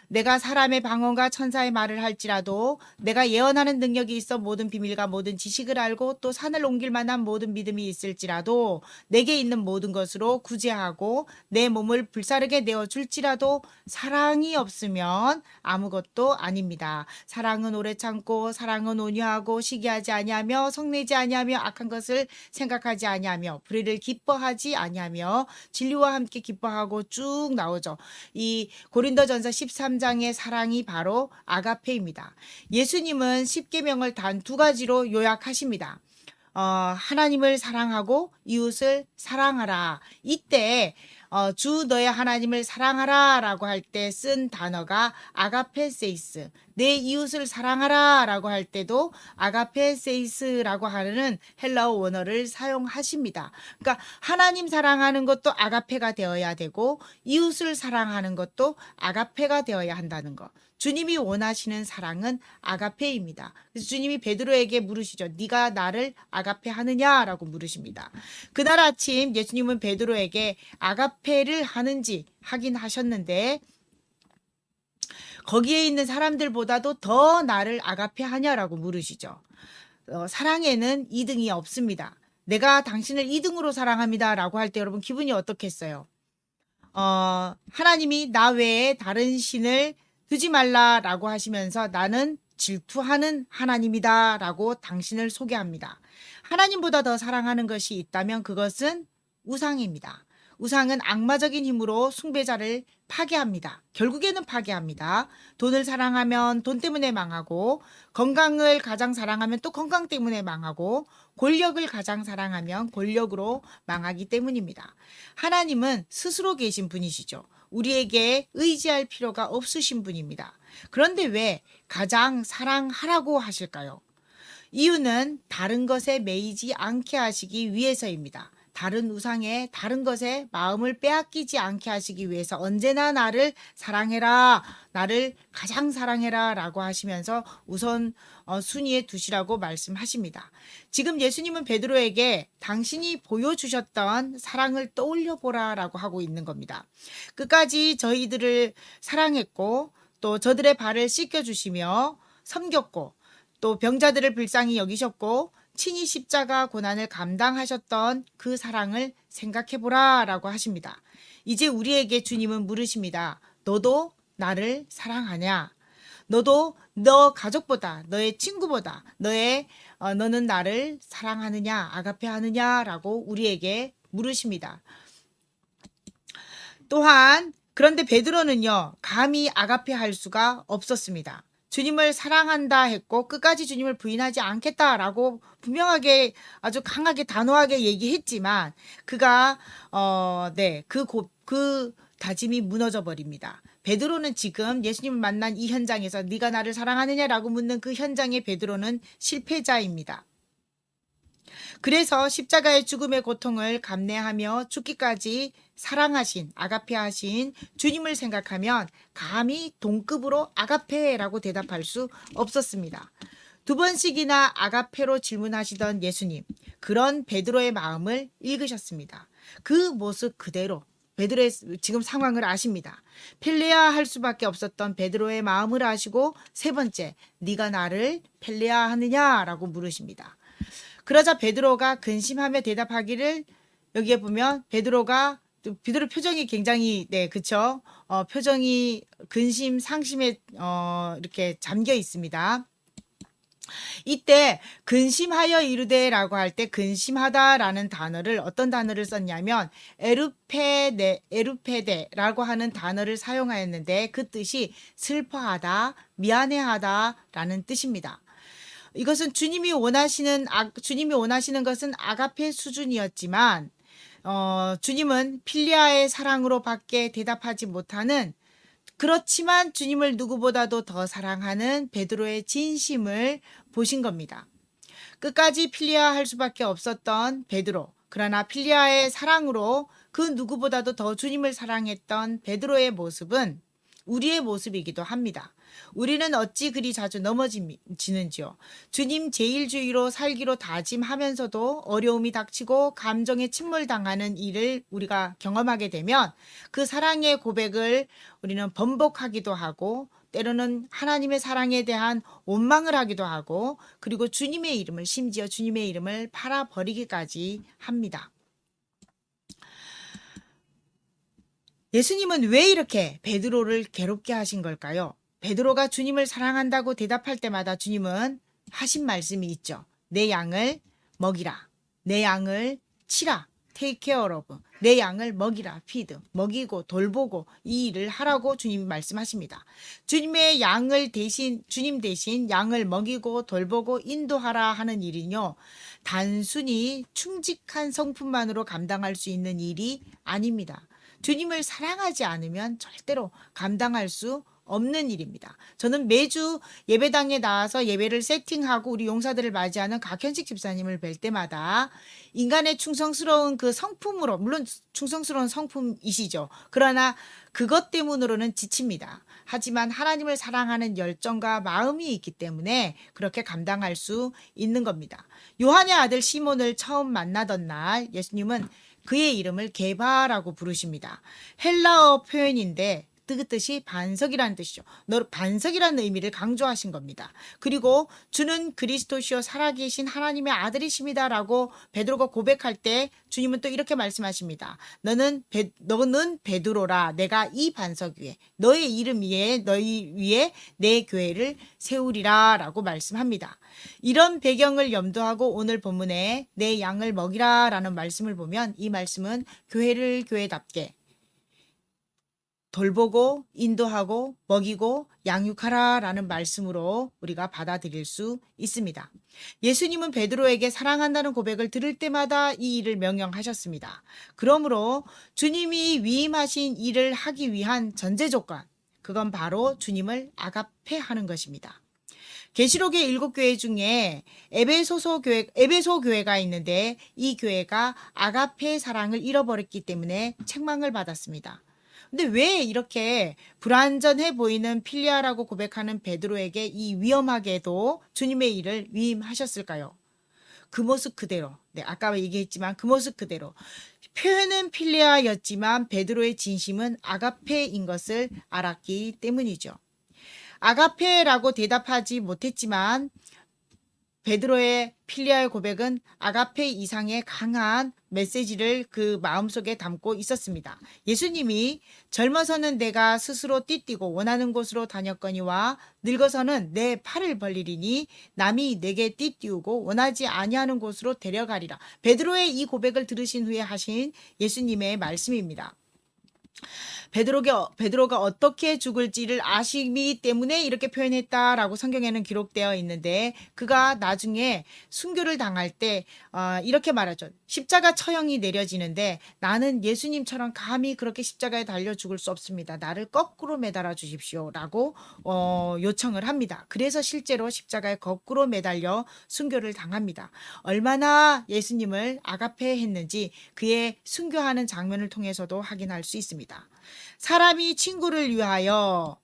내가 사람의 방언과 천사의 말을 할지라도 내가 예언하는 능력이 있어 모든 비밀과 모든 지식을 알고 또 산을 옮길 만한 모든 믿음이 있을지라도 내게 있는 모든 것으로 구제하고 내 몸을 불사르게 내어줄지라도 사랑이 없으면 아무것도 아닙니다. 사랑은 오래 참고 사랑은 온유하고 시기하지 아니하며 성내지 아니하며 악한 것을 생각하지 아니하며 불의를 기뻐하지 아니하며 진리와 함께 기뻐하고 쭉 나오죠. 이 고린도전서 13장의 사랑이 바로 아가페입니다. 예수님은 십계명을 단 2가지로 요약하십니다. 하나님을 사랑하고 이웃을 사랑하라. 이때 주 너의 하나님을 사랑하라 라고 할 때 쓴 단어가 아가페세이스, 내 이웃을 사랑하라 라고 할 때도 아가페세이스라고 하는 헬라어 원어를 사용하십니다. 그러니까 하나님 사랑하는 것도 아가페가 되어야 되고 이웃을 사랑하는 것도 아가페가 되어야 한다는 것. 주님이 원하시는 사랑은 아가페입니다. 그래서 주님이 베드로에게 물으시죠. 네가 나를 아가페 하느냐라고 물으십니다. 그날 아침 예수님은 베드로에게 아가페를 하는지 확인하셨는데 거기에 있는 사람들보다도 더 나를 아가페 하냐라고 물으시죠. 사랑에는 2등이 없습니다. 내가 당신을 2등으로 사랑합니다 라고 할 때 여러분 기분이 어떻겠어요? 하나님이 나 외에 다른 신을 두지 말라라고 하시면서 나는 질투하는 하나님이다 라고 당신을 소개합니다. 하나님보다 더 사랑하는 것이 있다면 그것은 우상입니다. 우상은 악마적인 힘으로 숭배자를 파괴합니다. 결국에는 파괴합니다. 돈을 사랑하면 돈 때문에 망하고 건강을 가장 사랑하면 또 건강 때문에 망하고 권력을 가장 사랑하면 권력으로 망하기 때문입니다. 하나님은 스스로 계신 분이시죠. 우리에게 의지할 필요가 없으신 분입니다. 그런데 왜 가장 사랑하라고 하실까요? 이유는 다른 것에 매이지 않게 하시기 위해서입니다. 다른 우상에 다른 것에 마음을 빼앗기지 않게 하시기 위해서 언제나 나를 사랑해라, 나를 가장 사랑해라 라고 하시면서 우선 순위에 두시라고 말씀하십니다. 지금 예수님은 베드로에게 당신이 보여주셨던 사랑을 떠올려 보라 라고 하고 있는 겁니다. 끝까지 저희들을 사랑했고 또 저들의 발을 씻겨주시며 섬겼고 또 병자들을 불쌍히 여기셨고 친히 십자가 고난을 감당하셨던 그 사랑을 생각해보라 라고 하십니다. 이제 우리에게 주님은 물으십니다. 너도 나를 사랑하냐? 너도 너 가족보다, 너의 친구보다, 너는 나를 사랑하느냐, 아가페 하느냐 라고 우리에게 물으십니다. 또한 그런데 베드로는요, 감히 아가페 할 수가 없었습니다. 주님을 사랑한다 했고 끝까지 주님을 부인하지 않겠다라고 분명하게 아주 강하게 단호하게 얘기했지만 그가 그 다짐이 무너져 버립니다. 베드로는 지금 예수님을 만난 이 현장에서 네가 나를 사랑하느냐라고 묻는 그 현장의 베드로는 실패자입니다. 그래서 십자가의 죽음의 고통을 감내하며 죽기까지 사랑하신 아가페하신 주님을 생각하면 감히 동급으로 아가페라고 대답할 수 없었습니다. 2번씩이나 아가페로 질문하시던 예수님, 그런 베드로의 마음을 읽으셨습니다. 그 모습 그대로 베드로의 지금 상황을 아십니다. 펠레야 할 수밖에 없었던 베드로의 마음을 아시고 3번째, 네가 나를 펠레야 하느냐라고 물으십니다. 그러자 베드로가 근심하며 대답하기를 여기에 보면 베드로 표정이 굉장히 그쵸? 표정이 근심 상심에 이렇게 잠겨 있습니다. 이때 근심하여 이르되라고 할 때 근심하다라는 단어를 어떤 단어를 썼냐면 에루페데라고 하는 단어를 사용하였는데 그 뜻이 슬퍼하다, 미안해하다라는 뜻입니다. 이것은 주님이 원하시는 것은 아가페 수준이었지만 주님은 필리아의 사랑으로 밖에 대답하지 못하는 그렇지만 주님을 누구보다도 더 사랑하는 베드로의 진심을 보신 겁니다. 끝까지 필리아 할 수밖에 없었던 베드로, 그러나 필리아의 사랑으로 그 누구보다도 더 주님을 사랑했던 베드로의 모습은 우리의 모습이기도 합니다. 우리는 어찌 그리 자주 넘어지는지요. 주님 제일주의로 살기로 다짐하면서도 어려움이 닥치고 감정에 침몰당하는 일을 우리가 경험하게 되면 그 사랑의 고백을 우리는 번복하기도 하고 때로는 하나님의 사랑에 대한 원망을 하기도 하고 그리고 심지어 주님의 이름을 팔아버리기까지 합니다. 예수님은 왜 이렇게 베드로를 괴롭게 하신 걸까요? 베드로가 주님을 사랑한다고 대답할 때마다 주님은 하신 말씀이 있죠. 내 양을 먹이라. 내 양을 치라. take care of. 내 양을 먹이라. feed. 먹이고 돌보고 이 일을 하라고 주님이 말씀하십니다. 주님 대신 양을 먹이고 돌보고 인도하라 하는 일은요. 단순히 충직한 성품만으로 감당할 수 있는 일이 아닙니다. 주님을 사랑하지 않으면 절대로 감당할 수 없는 일입니다. 저는 매주 예배당에 나와서 예배를 세팅하고 우리 용사들을 맞이하는 각현식 집사님을 뵐 때마다 인간의 충성스러운 그 성품으로, 물론 충성스러운 성품이시죠. 그러나 그것 때문으로는 지칩니다. 하지만 하나님을 사랑하는 열정과 마음이 있기 때문에 그렇게 감당할 수 있는 겁니다. 요한의 아들 시몬을 처음 만나던 날 예수님은 그의 이름을 게바라고 부르십니다. 헬라어 표현인데 그 뜻이 반석이라는 뜻이죠. 반석이라는 의미를 강조하신 겁니다. 그리고 주는 그리스도시요 살아계신 하나님의 아들이십니다라고 베드로가 고백할 때 주님은 또 이렇게 말씀하십니다. 너는 베드로라. 내가 이 반석 위에 너희 위에 내 교회를 세우리라라고 말씀합니다. 이런 배경을 염두하고 오늘 본문에 내 양을 먹이라라는 말씀을 보면 이 말씀은 교회를 교회답게 돌보고 인도하고 먹이고 양육하라라는 말씀으로 우리가 받아들일 수 있습니다. 예수님은 베드로에게 사랑한다는 고백을 들을 때마다 이 일을 명령하셨습니다. 그러므로 주님이 위임하신 일을 하기 위한 전제 조건, 그건 바로 주님을 아가페하는 것입니다. 계시록의 7교회 중에 에베소 교회가 있는데 이 교회가 아가페의 사랑을 잃어버렸기 때문에 책망을 받았습니다. 근데 왜 이렇게 불완전해 보이는 필리아라고 고백하는 베드로에게 이 위험하게도 주님의 일을 위임하셨을까요? 그 모습 그대로, 네, 아까 얘기했지만 그 모습 그대로 표현은 필리아였지만 베드로의 진심은 아가페인 것을 알았기 때문이죠. 아가페라고 대답하지 못했지만 베드로의 필리아의 고백은 아가페 이상의 강한 메시지를 그 마음속에 담고 있었습니다. 예수님이 젊어서는 내가 스스로 띠뛰고 원하는 곳으로 다녔거니와 늙어서는 내 팔을 벌리리니 남이 내게 띠띠우고 원하지 아니하는 곳으로 데려가리라. 베드로의 이 고백을 들으신 후에 하신 예수님의 말씀입니다. 베드로가 어떻게 죽을지를 아시기 때문에 이렇게 표현했다라고 성경에는 기록되어 있는데 그가 나중에 순교를 당할 때 이렇게 말하죠. 십자가 처형이 내려지는데 나는 예수님처럼 감히 그렇게 십자가에 달려 죽을 수 없습니다. 나를 거꾸로 매달아 주십시오라고 요청을 합니다. 그래서 실제로 십자가에 거꾸로 매달려 순교를 당합니다. 얼마나 예수님을 아가페했는지 그의 순교하는 장면을 통해서도 확인할 수 있습니다. 사람이 친구를 위하여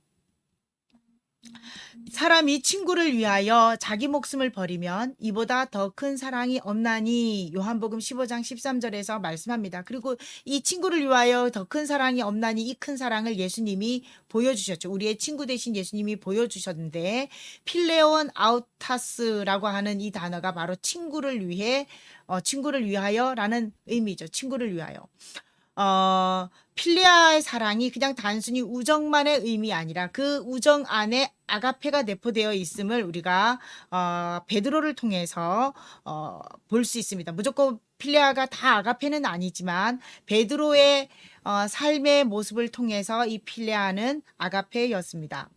자기 목숨을 버리면 이보다 더 큰 사랑이 없나니 요한복음 15장 13절에서 말씀합니다. 그리고 이 친구를 위하여 더 큰 사랑이 없나니 이 큰 사랑을 예수님이 보여주셨죠. 우리의 친구 되신 예수님이 보여주셨는데 필레온 아우타스라고 하는 이 단어가 바로 친구를 위하여라는 의미죠. 친구를 위하여. 필리아의 사랑이 그냥 단순히 우정만의 의미 아니라 그 우정 안에 아가페가 내포되어 있음을 우리가 베드로를 통해서 볼 수 있습니다. 무조건 필리아가 다 아가페는 아니지만 베드로의 삶의 모습을 통해서 이 필리아는 아가페였습니다.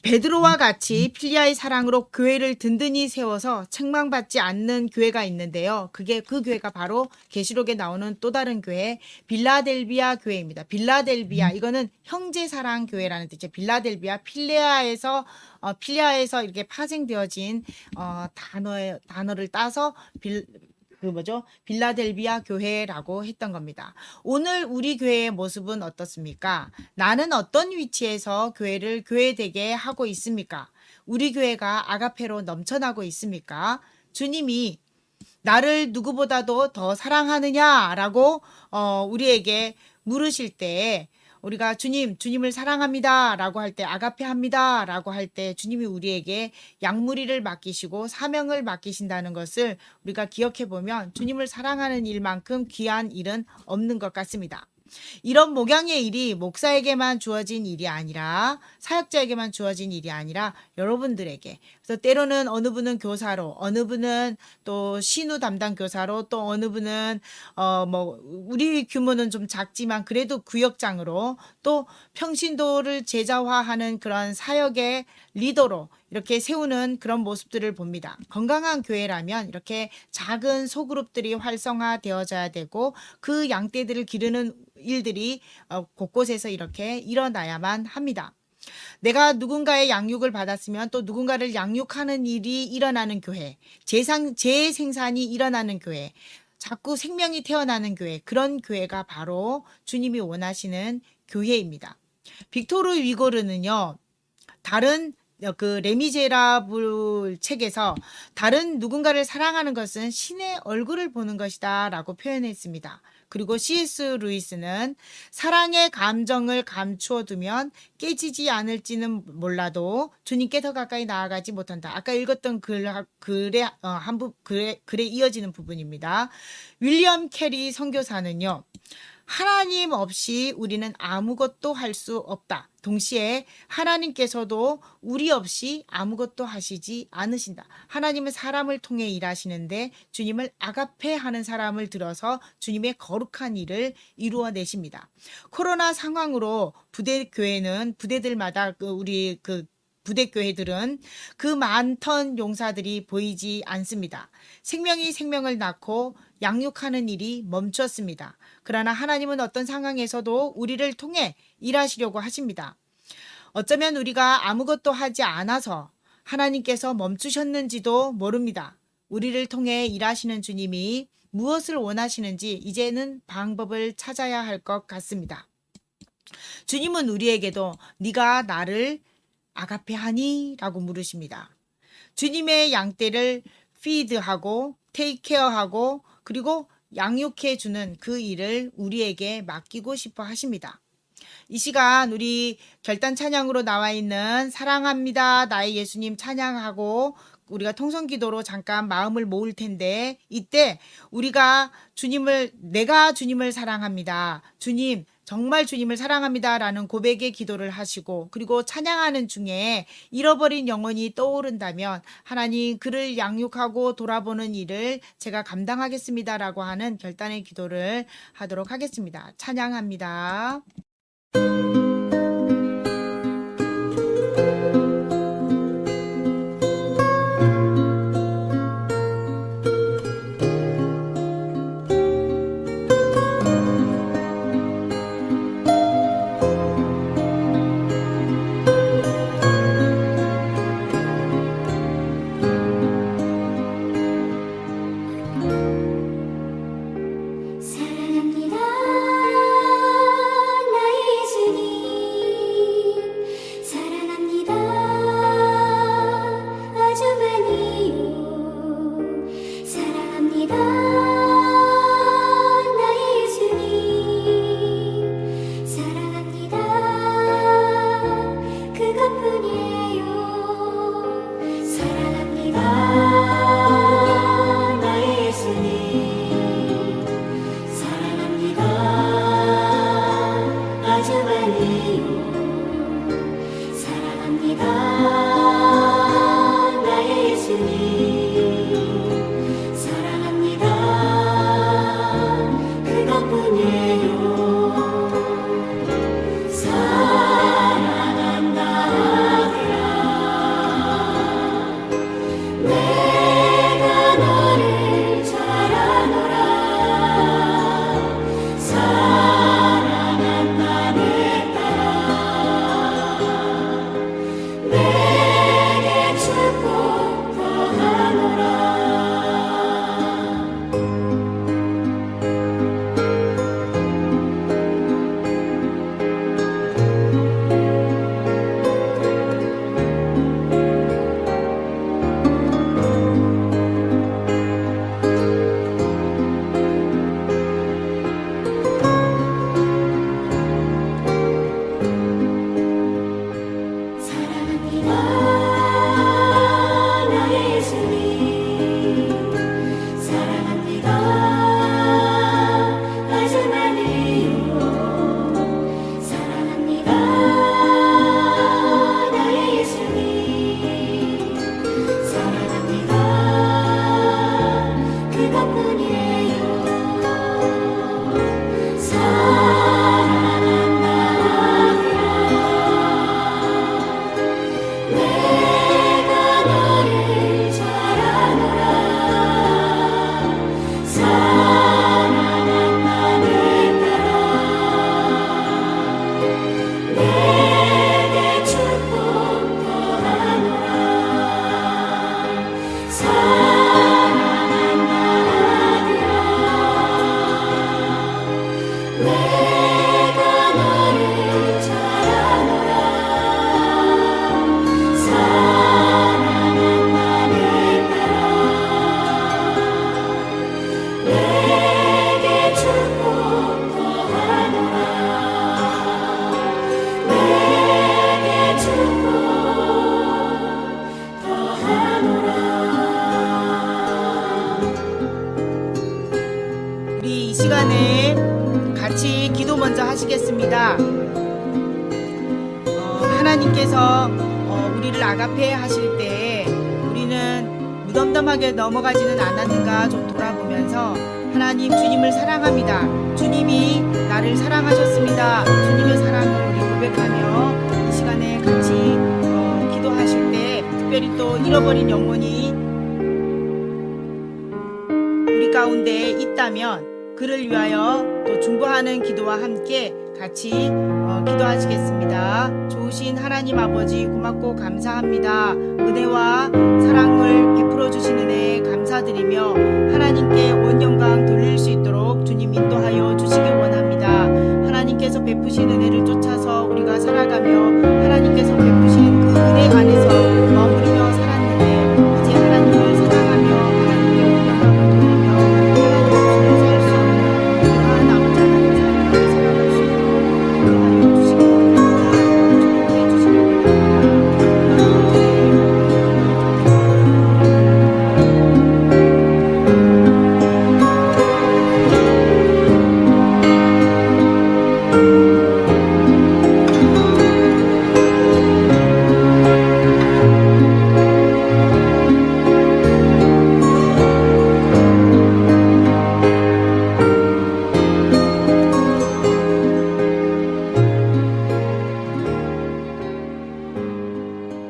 베드로와 같이 필리아의 사랑으로 교회를 든든히 세워서 책망받지 않는 교회가 있는데요. 그 교회가 바로 계시록에 나오는 또 다른 교회 빌라델비아 교회입니다. 빌라델비아 이거는 형제 사랑 교회라는 뜻이죠. 빌라델비아 필리아에서 이렇게 파생되어진 단어를 따서 빌라델비아 교회라고 했던 겁니다. 오늘 우리 교회의 모습은 어떻습니까? 나는 어떤 위치에서 교회를 교회되게 하고 있습니까? 우리 교회가 아가페로 넘쳐나고 있습니까? 주님이 나를 누구보다도 더 사랑하느냐라고 우리에게 물으실 때 우리가 주님을 사랑합니다 라고 할 때 아가페합니다 라고 할 때 주님이 우리에게 양무리를 맡기시고 사명을 맡기신다는 것을 우리가 기억해 보면 주님을 사랑하는 일만큼 귀한 일은 없는 것 같습니다. 이런 목양의 일이 목사에게만 주어진 일이 아니라 사역자에게만 주어진 일이 아니라 여러분들에게 그래서 때로는 어느 분은 교사로 어느 분은 또 신우 담당 교사로 또 어느 분은 우리 규모는 좀 작지만 그래도 구역장으로 또 평신도를 제자화하는 그런 사역의 리더로 이렇게 세우는 그런 모습들을 봅니다. 건강한 교회라면 이렇게 작은 소그룹들이 활성화되어져야 되고 그 양떼들을 기르는 일들이 곳곳에서 이렇게 일어나야만 합니다. 내가 누군가의 양육을 받았으면 또 누군가를 양육하는 일이 일어나는 교회, 재생산이 일어나는 교회, 자꾸 생명이 태어나는 교회, 그런 교회가 바로 주님이 원하시는 교회입니다. 빅토르 위고르는요, 다른 그 레미제라블 책에서 다른 누군가를 사랑하는 것은 신의 얼굴을 보는 것이다 라고 표현했습니다. 그리고 C.S. 루이스는 사랑의 감정을 감추어 두면 깨지지 않을지는 몰라도 주님께 더 가까이 나아가지 못한다. 아까 읽었던 글에 이어지는 부분입니다. 윌리엄 캐리 선교사는요. 하나님 없이 우리는 아무것도 할 수 없다. 동시에 하나님께서도 우리 없이 아무것도 하시지 않으신다. 하나님은 사람을 통해 일하시는데 주님을 아가페하는 사람을 들어서 주님의 거룩한 일을 이루어내십니다. 코로나 상황으로 부대들마다 우리 부대교회들은 그 많던 용사들이 보이지 않습니다. 생명이 생명을 낳고 양육하는 일이 멈췄습니다. 그러나 하나님은 어떤 상황에서도 우리를 통해 일하시려고 하십니다. 어쩌면 우리가 아무것도 하지 않아서 하나님께서 멈추셨는지도 모릅니다. 우리를 통해 일하시는 주님이 무엇을 원하시는지 이제는 방법을 찾아야 할 것 같습니다. 주님은 우리에게도 네가 나를 아가페하니? 라고 물으십니다. 주님의 양떼를 피드하고 테이크케어하고 그리고 양육해 주는 그 일을 우리에게 맡기고 싶어 하십니다. 이 시간 우리 결단 찬양으로 나와 있는 사랑합니다 나의 예수님 찬양하고 우리가 통성기도로 잠깐 마음을 모을 텐데, 이때 우리가 내가 주님을 사랑합니다, 주님 정말 주님을 사랑합니다 라는 고백의 기도를 하시고, 그리고 찬양하는 중에 잃어버린 영혼이 떠오른다면 하나님 그를 양육하고 돌아보는 일을 제가 감당하겠습니다 라고 하는 결단의 기도를 하도록 하겠습니다. 찬양합니다. 사랑합니다 나의 예수님 사랑합니다 아주 많이요 사랑합니다 나의 예수님 사랑합니다 그것뿐이에요 사랑합니다 나의 예수님 사랑합니다 아주 많이요 사랑합니다 나의 예수님 사랑합니다 그것뿐이에요 사랑한다 아들아 내가 너를 잘 아노라 사랑한다 내 딸아 내게 축복 더하노라 사랑합니다 나의 예수님 사랑합니다 아주 많이요 사랑합니다 나의 예수님 사랑합니다 그것뿐이에요 사랑한다 아들아 내가 너를 잘 아노라 사랑한다 내 딸아 내게 축복 더하노라 사랑한다 아들아 내가 너를 잘 아노라 사랑한다 내 딸아 내게 축복 더하노라 내게 축복 더하노라 우리 이 시간에 같이 기도 먼저 하시겠습니다. 하나님께서 우리를 아가페 하실 때 우리는 무덤덤하게 넘어가지는 않았는가 좀 돌아보면서, 하나님 주님을 사랑합니다, 주님이 나를 사랑하셨습니다, 주님의 사랑을 우리 고백하며 이 시간에 같이 기도하실 때 특별히 또 잃어버린 영혼이 우리 가운데 있다면 그를 위하여 또 중보하는 기도와 함께 같이 기도하시겠습니다. 좋으신 하나님 아버지 고맙고 감사합니다. 은혜와 사랑을 베풀어 주신 은혜에 감사드리며 하나님께 온 영광 돌릴 수 있도록 주님 인도하여 주시기 원합니다. 하나님께서 베푸신 은혜를 쫓아서 우리가 살아가며 하나님께서 베푸신 그 은혜 안에서 머무르며 살았는데 이제 하나님을 사랑하며 하나님께 온 영광을 돌리며 하나님 없이는 살 수 없는 그러한 아버지 하나님 삶을 살아갈 수 있도록 인도하여 주시기 원합니다. 축복해 주시기 원합니다.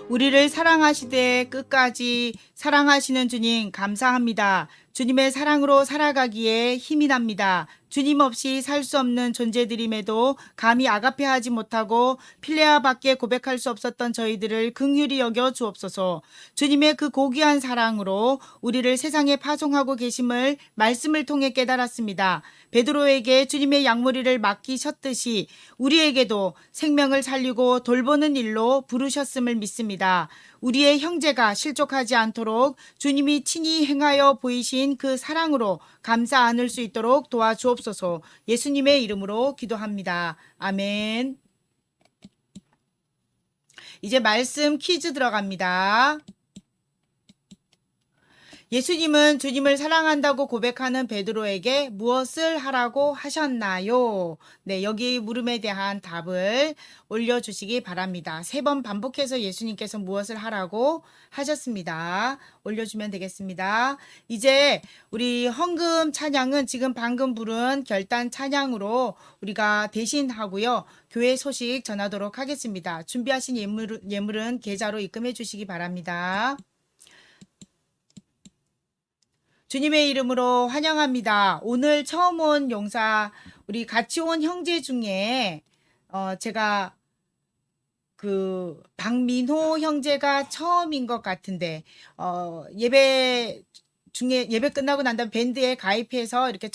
우리를 사랑하시되 끝까지 사랑하시는 주님 감사합니다. 주님의 사랑으로 살아가기에 힘이 납니다. 주님 없이 살 수 없는 존재들임에도 감히 아가페하지 못하고 필레아밖에 고백할 수 없었던 저희들을 긍휼히 여겨 주옵소서. 주님의 그 고귀한 사랑으로 우리를 세상에 파송하고 계심을 말씀을 통해 깨달았습니다. 베드로에게 주님의 양무리를 맡기셨듯이 우리에게도 생명을 살리고 돌보는 일로 부르셨음을 믿습니다. 우리의 형제가 실족하지 않도록 주님이 친히 행하여 보이신 그 사랑으로 감사 안을 수 있도록 도와주옵소서. 예수님의 이름으로 기도합니다. 아멘. 이제 말씀 퀴즈 들어갑니다. 예수님은 주님을 사랑한다고 고백하는 베드로에게 무엇을 하라고 하셨나요? 네, 여기 물음에 대한 답을 올려주시기 바랍니다. 3번 반복해서 예수님께서 무엇을 하라고 하셨습니다. 올려주면 되겠습니다. 이제 우리 헌금 찬양은 지금 방금 부른 결단 찬양으로 우리가 대신하고요. 교회 소식 전하도록 하겠습니다. 준비하신 예물은 계좌로 입금해 주시기 바랍니다. 주님의 이름으로 환영합니다. 오늘 처음 온 용사, 우리 같이 온 형제 중에 제가 그 박민호 형제가 처음인 것 같은데 예배 끝나고 난 다음 밴드에 가입해서 이렇게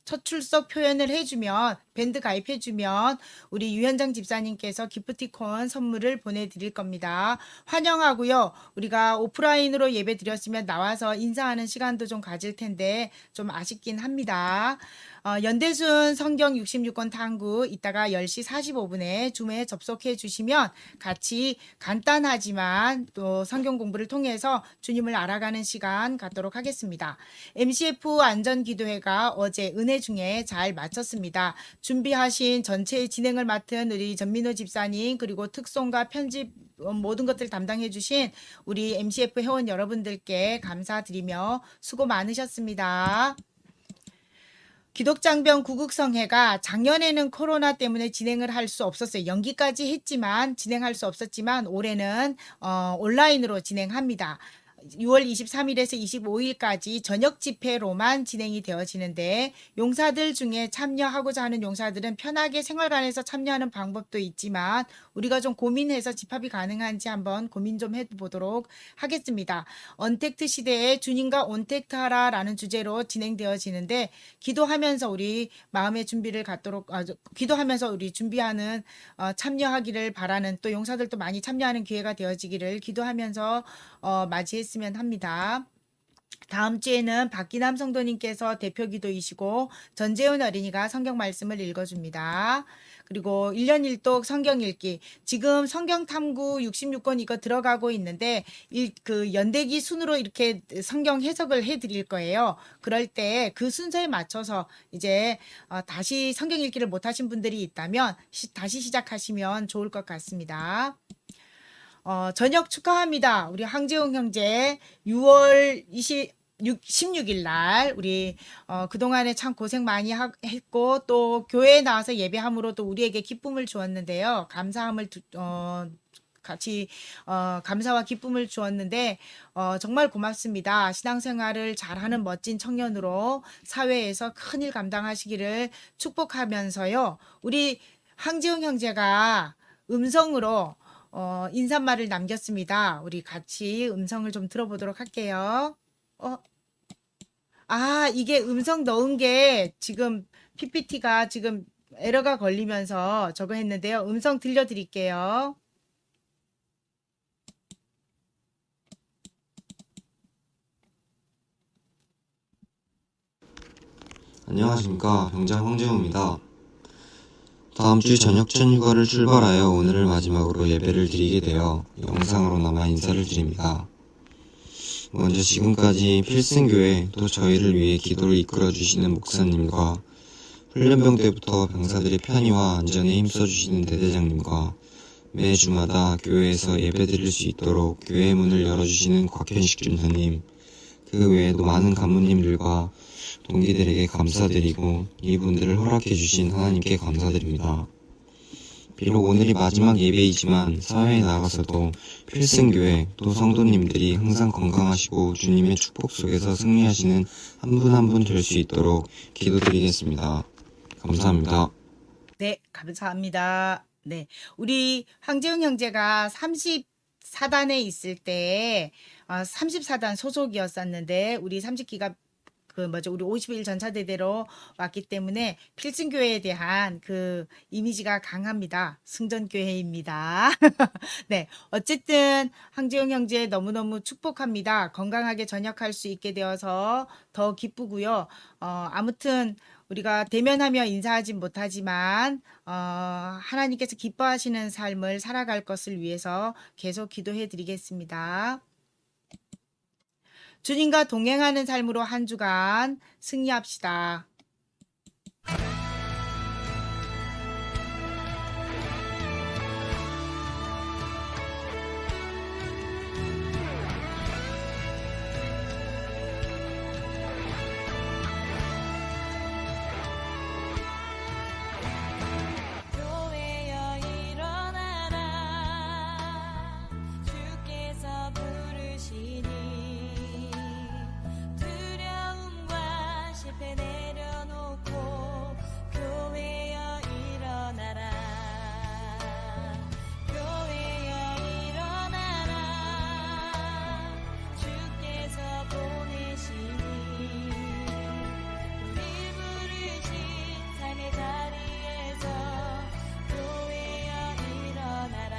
첫 출석 표현을 해주면, 밴드 가입해주면 우리 유현장 집사님께서 기프티콘 선물을 보내드릴 겁니다. 환영하고요. 우리가 오프라인으로 예배 드렸으면 나와서 인사하는 시간도 좀 가질 텐데 좀 아쉽긴 합니다. 연대순 성경 66권 탐구 이따가 10시 45분에 줌에 접속해 주시면 같이 간단하지만 또 성경 공부를 통해서 주님을 알아가는 시간 갖도록 하겠습니다. MCF 안전기도회가 어제 은혜 중에 잘 마쳤습니다. 준비하신 전체 진행을 맡은 우리 전민호 집사님, 그리고 특송과 편집 모든 것들 담당해 주신 우리 MCF 회원 여러분들께 감사드리며 수고 많으셨습니다. 기독장병 구국성회가 작년에는 코로나 때문에 진행을 할 수 없었어요. 연기까지 했지만 진행할 수 없었지만 올해는 온라인으로 진행합니다. 6월 23일에서 25일까지 저녁 집회로만 진행이 되어지는데, 용사들 중에 참여하고자 하는 용사들은 편하게 생활관에서 참여하는 방법도 있지만 우리가 좀 고민해서 집합이 가능한지 한번 고민 좀 해보도록 하겠습니다. 언택트 시대에 주님과 온택트하라 라는 주제로 진행되어지는데, 기도하면서 우리 마음의 준비를 갖도록 기도하면서 우리 준비하는 참여하기를 바라는, 또 용사들도 많이 참여하는 기회가 되어지기를 기도하면서 맞이했습니다. 면 합니다. 다음 주에는 박기남 성도님께서 대표기도이시고 전재훈 어린이가 성경 말씀을 읽어줍니다. 그리고 1년 1독 성경 읽기, 지금 성경 탐구 66권 이거 들어가고 있는데 그 연대기 순으로 이렇게 성경 해석을 해드릴 거예요. 그럴 때 그 순서에 맞춰서 이제 다시 성경 읽기를 못하신 분들이 있다면 다시 시작하시면 좋을 것 같습니다. 저녁 축하합니다. 우리 황재웅 형제 6월 16일 날 우리 그동안에 참 고생 많이 했고 또 교회에 나와서 예배함으로 또 우리에게 기쁨을 주었는데요. 감사함을 같이 감사와 기쁨을 주었는데 정말 고맙습니다. 신앙생활을 잘하는 멋진 청년으로 사회에서 큰일 감당하시기를 축복하면서요. 우리 황지웅 형제가 음성으로 인사말을 남겼습니다. 우리 같이 음성을 좀 들어보도록 할게요. 이게 음성 넣은 게 지금 PPT가 지금 에러가 걸리면서 저거 했는데요. 음성 들려드릴게요. 안녕하십니까. 병장 황재호입니다. 다음 주 저녁전 휴가를 출발하여 오늘을 마지막으로 예배를 드리게 되어 영상으로나마 인사를 드립니다. 먼저 지금까지 필승교회 또 저희를 위해 기도를 이끌어 주시는 목사님과 훈련병 때부터 병사들의 편의와 안전에 힘써주시는 대대장님과 매 주마다 교회에서 예배 드릴 수 있도록 교회 문을 열어주시는 곽현식 준사님, 그 외에도 많은 간부님들과 동기들에게 감사드리고 이분들을 허락해 주신 하나님께 감사드립니다. 비록 오늘이 마지막 예배이지만 사회에 나가서도 필승교회 또 성도님들이 항상 건강하시고 주님의 축복 속에서 승리하시는 한 분 한 분 될 수 있도록 기도드리겠습니다. 감사합니다. 네, 감사합니다. 네, 우리 황재웅 형제가 34단에 있을 때 34단 소속이었었는데 우리 30기가 우리 51 전차대대로 왔기 때문에 필승교회에 대한 그 이미지가 강합니다. 승전교회입니다. 네, 어쨌든 황재웅 형제 너무너무 축복합니다. 건강하게 전역할 수 있게 되어서 더 기쁘고요. 아무튼 우리가 대면하며 인사하진 못하지만 하나님께서 기뻐하시는 삶을 살아갈 것을 위해서 계속 기도해 드리겠습니다. 주님과 동행하는 삶으로 한 주간 승리합시다. 교회여 일어나라 주께서 부르시니 두려움과 실패 내려놓고 교회여 일어나라 교회여 일어나라 주께서 보내시니 우리 부르신 삶의 자리에서 교회여 일어나라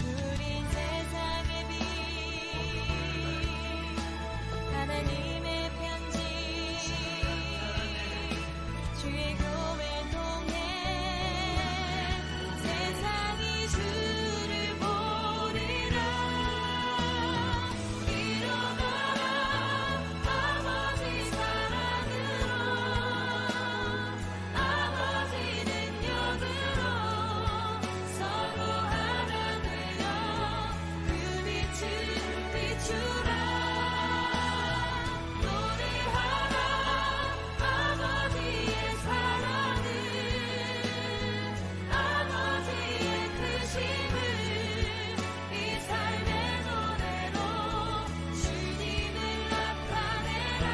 우린 세상의 빛 하나님의 편지 주의 교회 통해 세상이 주를 보리라 일어나라 아버지 사랑으로 아버지 능력으로 서로 하나 되어 그 빛을 비추라 노래하라 아버지의 사랑을 아버지의 크심을 이 삶의 노래로 주님을 나타내라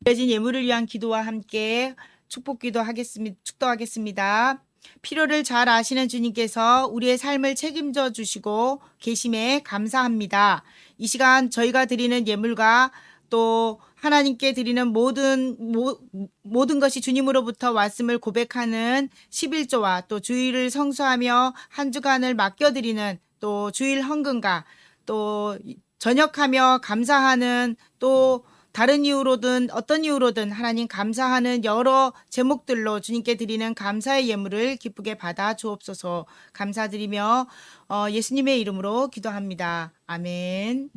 드려진 예물을 위한 기도와 함께 축도하겠습니다. 필요를 잘 아시는 주님께서 우리의 삶을 책임져 주시고 계심에 감사합니다. 이 시간 저희가 드리는 예물과 또 하나님께 드리는 모든 것이 주님으로부터 왔음을 고백하는 11조와 또 주일을 성수하며 한 주간을 맡겨드리는 또 주일 헌금과 또 전역하며 감사하는 또 다른 이유로든 어떤 이유로든 하나님 감사하는 여러 제목들로 주님께 드리는 감사의 예물을 기쁘게 받아 주옵소서. 감사드리며 예수님의 이름으로 기도합니다. 아멘.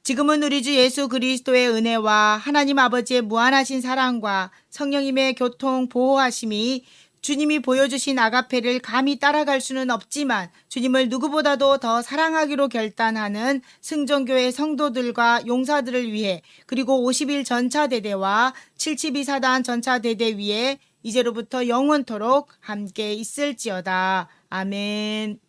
지금은 우리 주 예수 그리스도의 은혜와 하나님 아버지의 무한하신 사랑과 성령님의 교통 보호하심이 주님이 보여주신 아가페를 감히 따라갈 수는 없지만 주님을 누구보다도 더 사랑하기로 결단하는 승전교회 성도들과 용사들을 위해 그리고 50일 전차대대와 772사단 전차대대 위에 이제로부터 영원토록 함께 있을지어다. 아멘.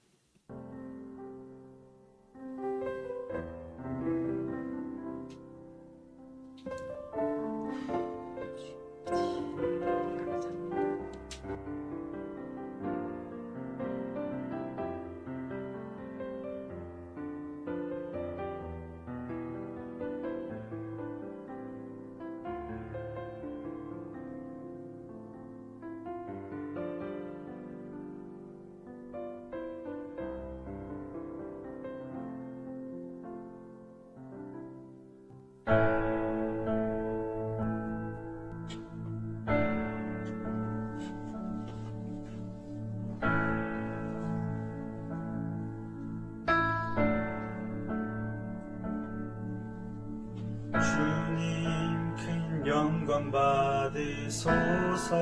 주님 큰 영광 받으소서.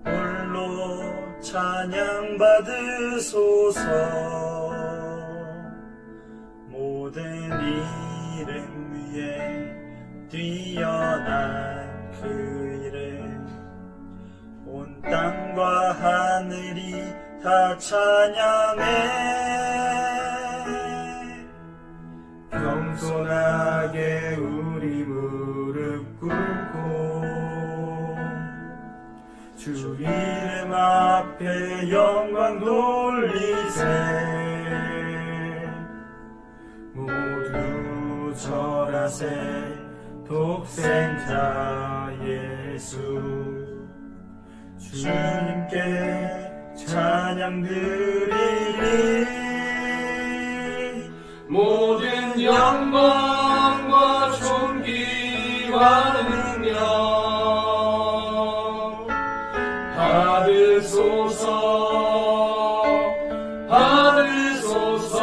홀로 찬양 받으소서. 모든 이름 위에 뛰어난 그 이름, 온 땅과 하늘이 다 찬양해. 겸손하게 우리 무릎 꿇고 주 이름 앞에 영광 돌리세. 모두 절하세. 독생자 예수 주님께 찬양 드리리. 모든 영광과 존귀와 능력 받으소서. 받으소서.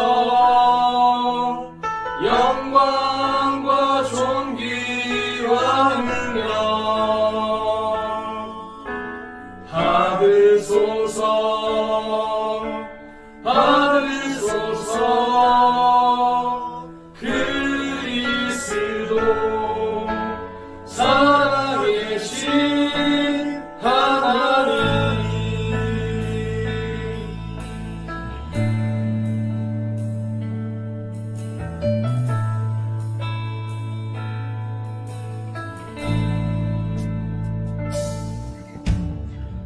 영광과 존귀와 능력 받으소서. 받으소서. 그리스도 살아계신 하나님.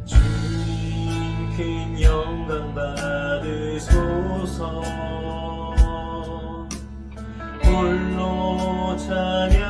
주님 큰 영광 받으소서. 홀로 찬양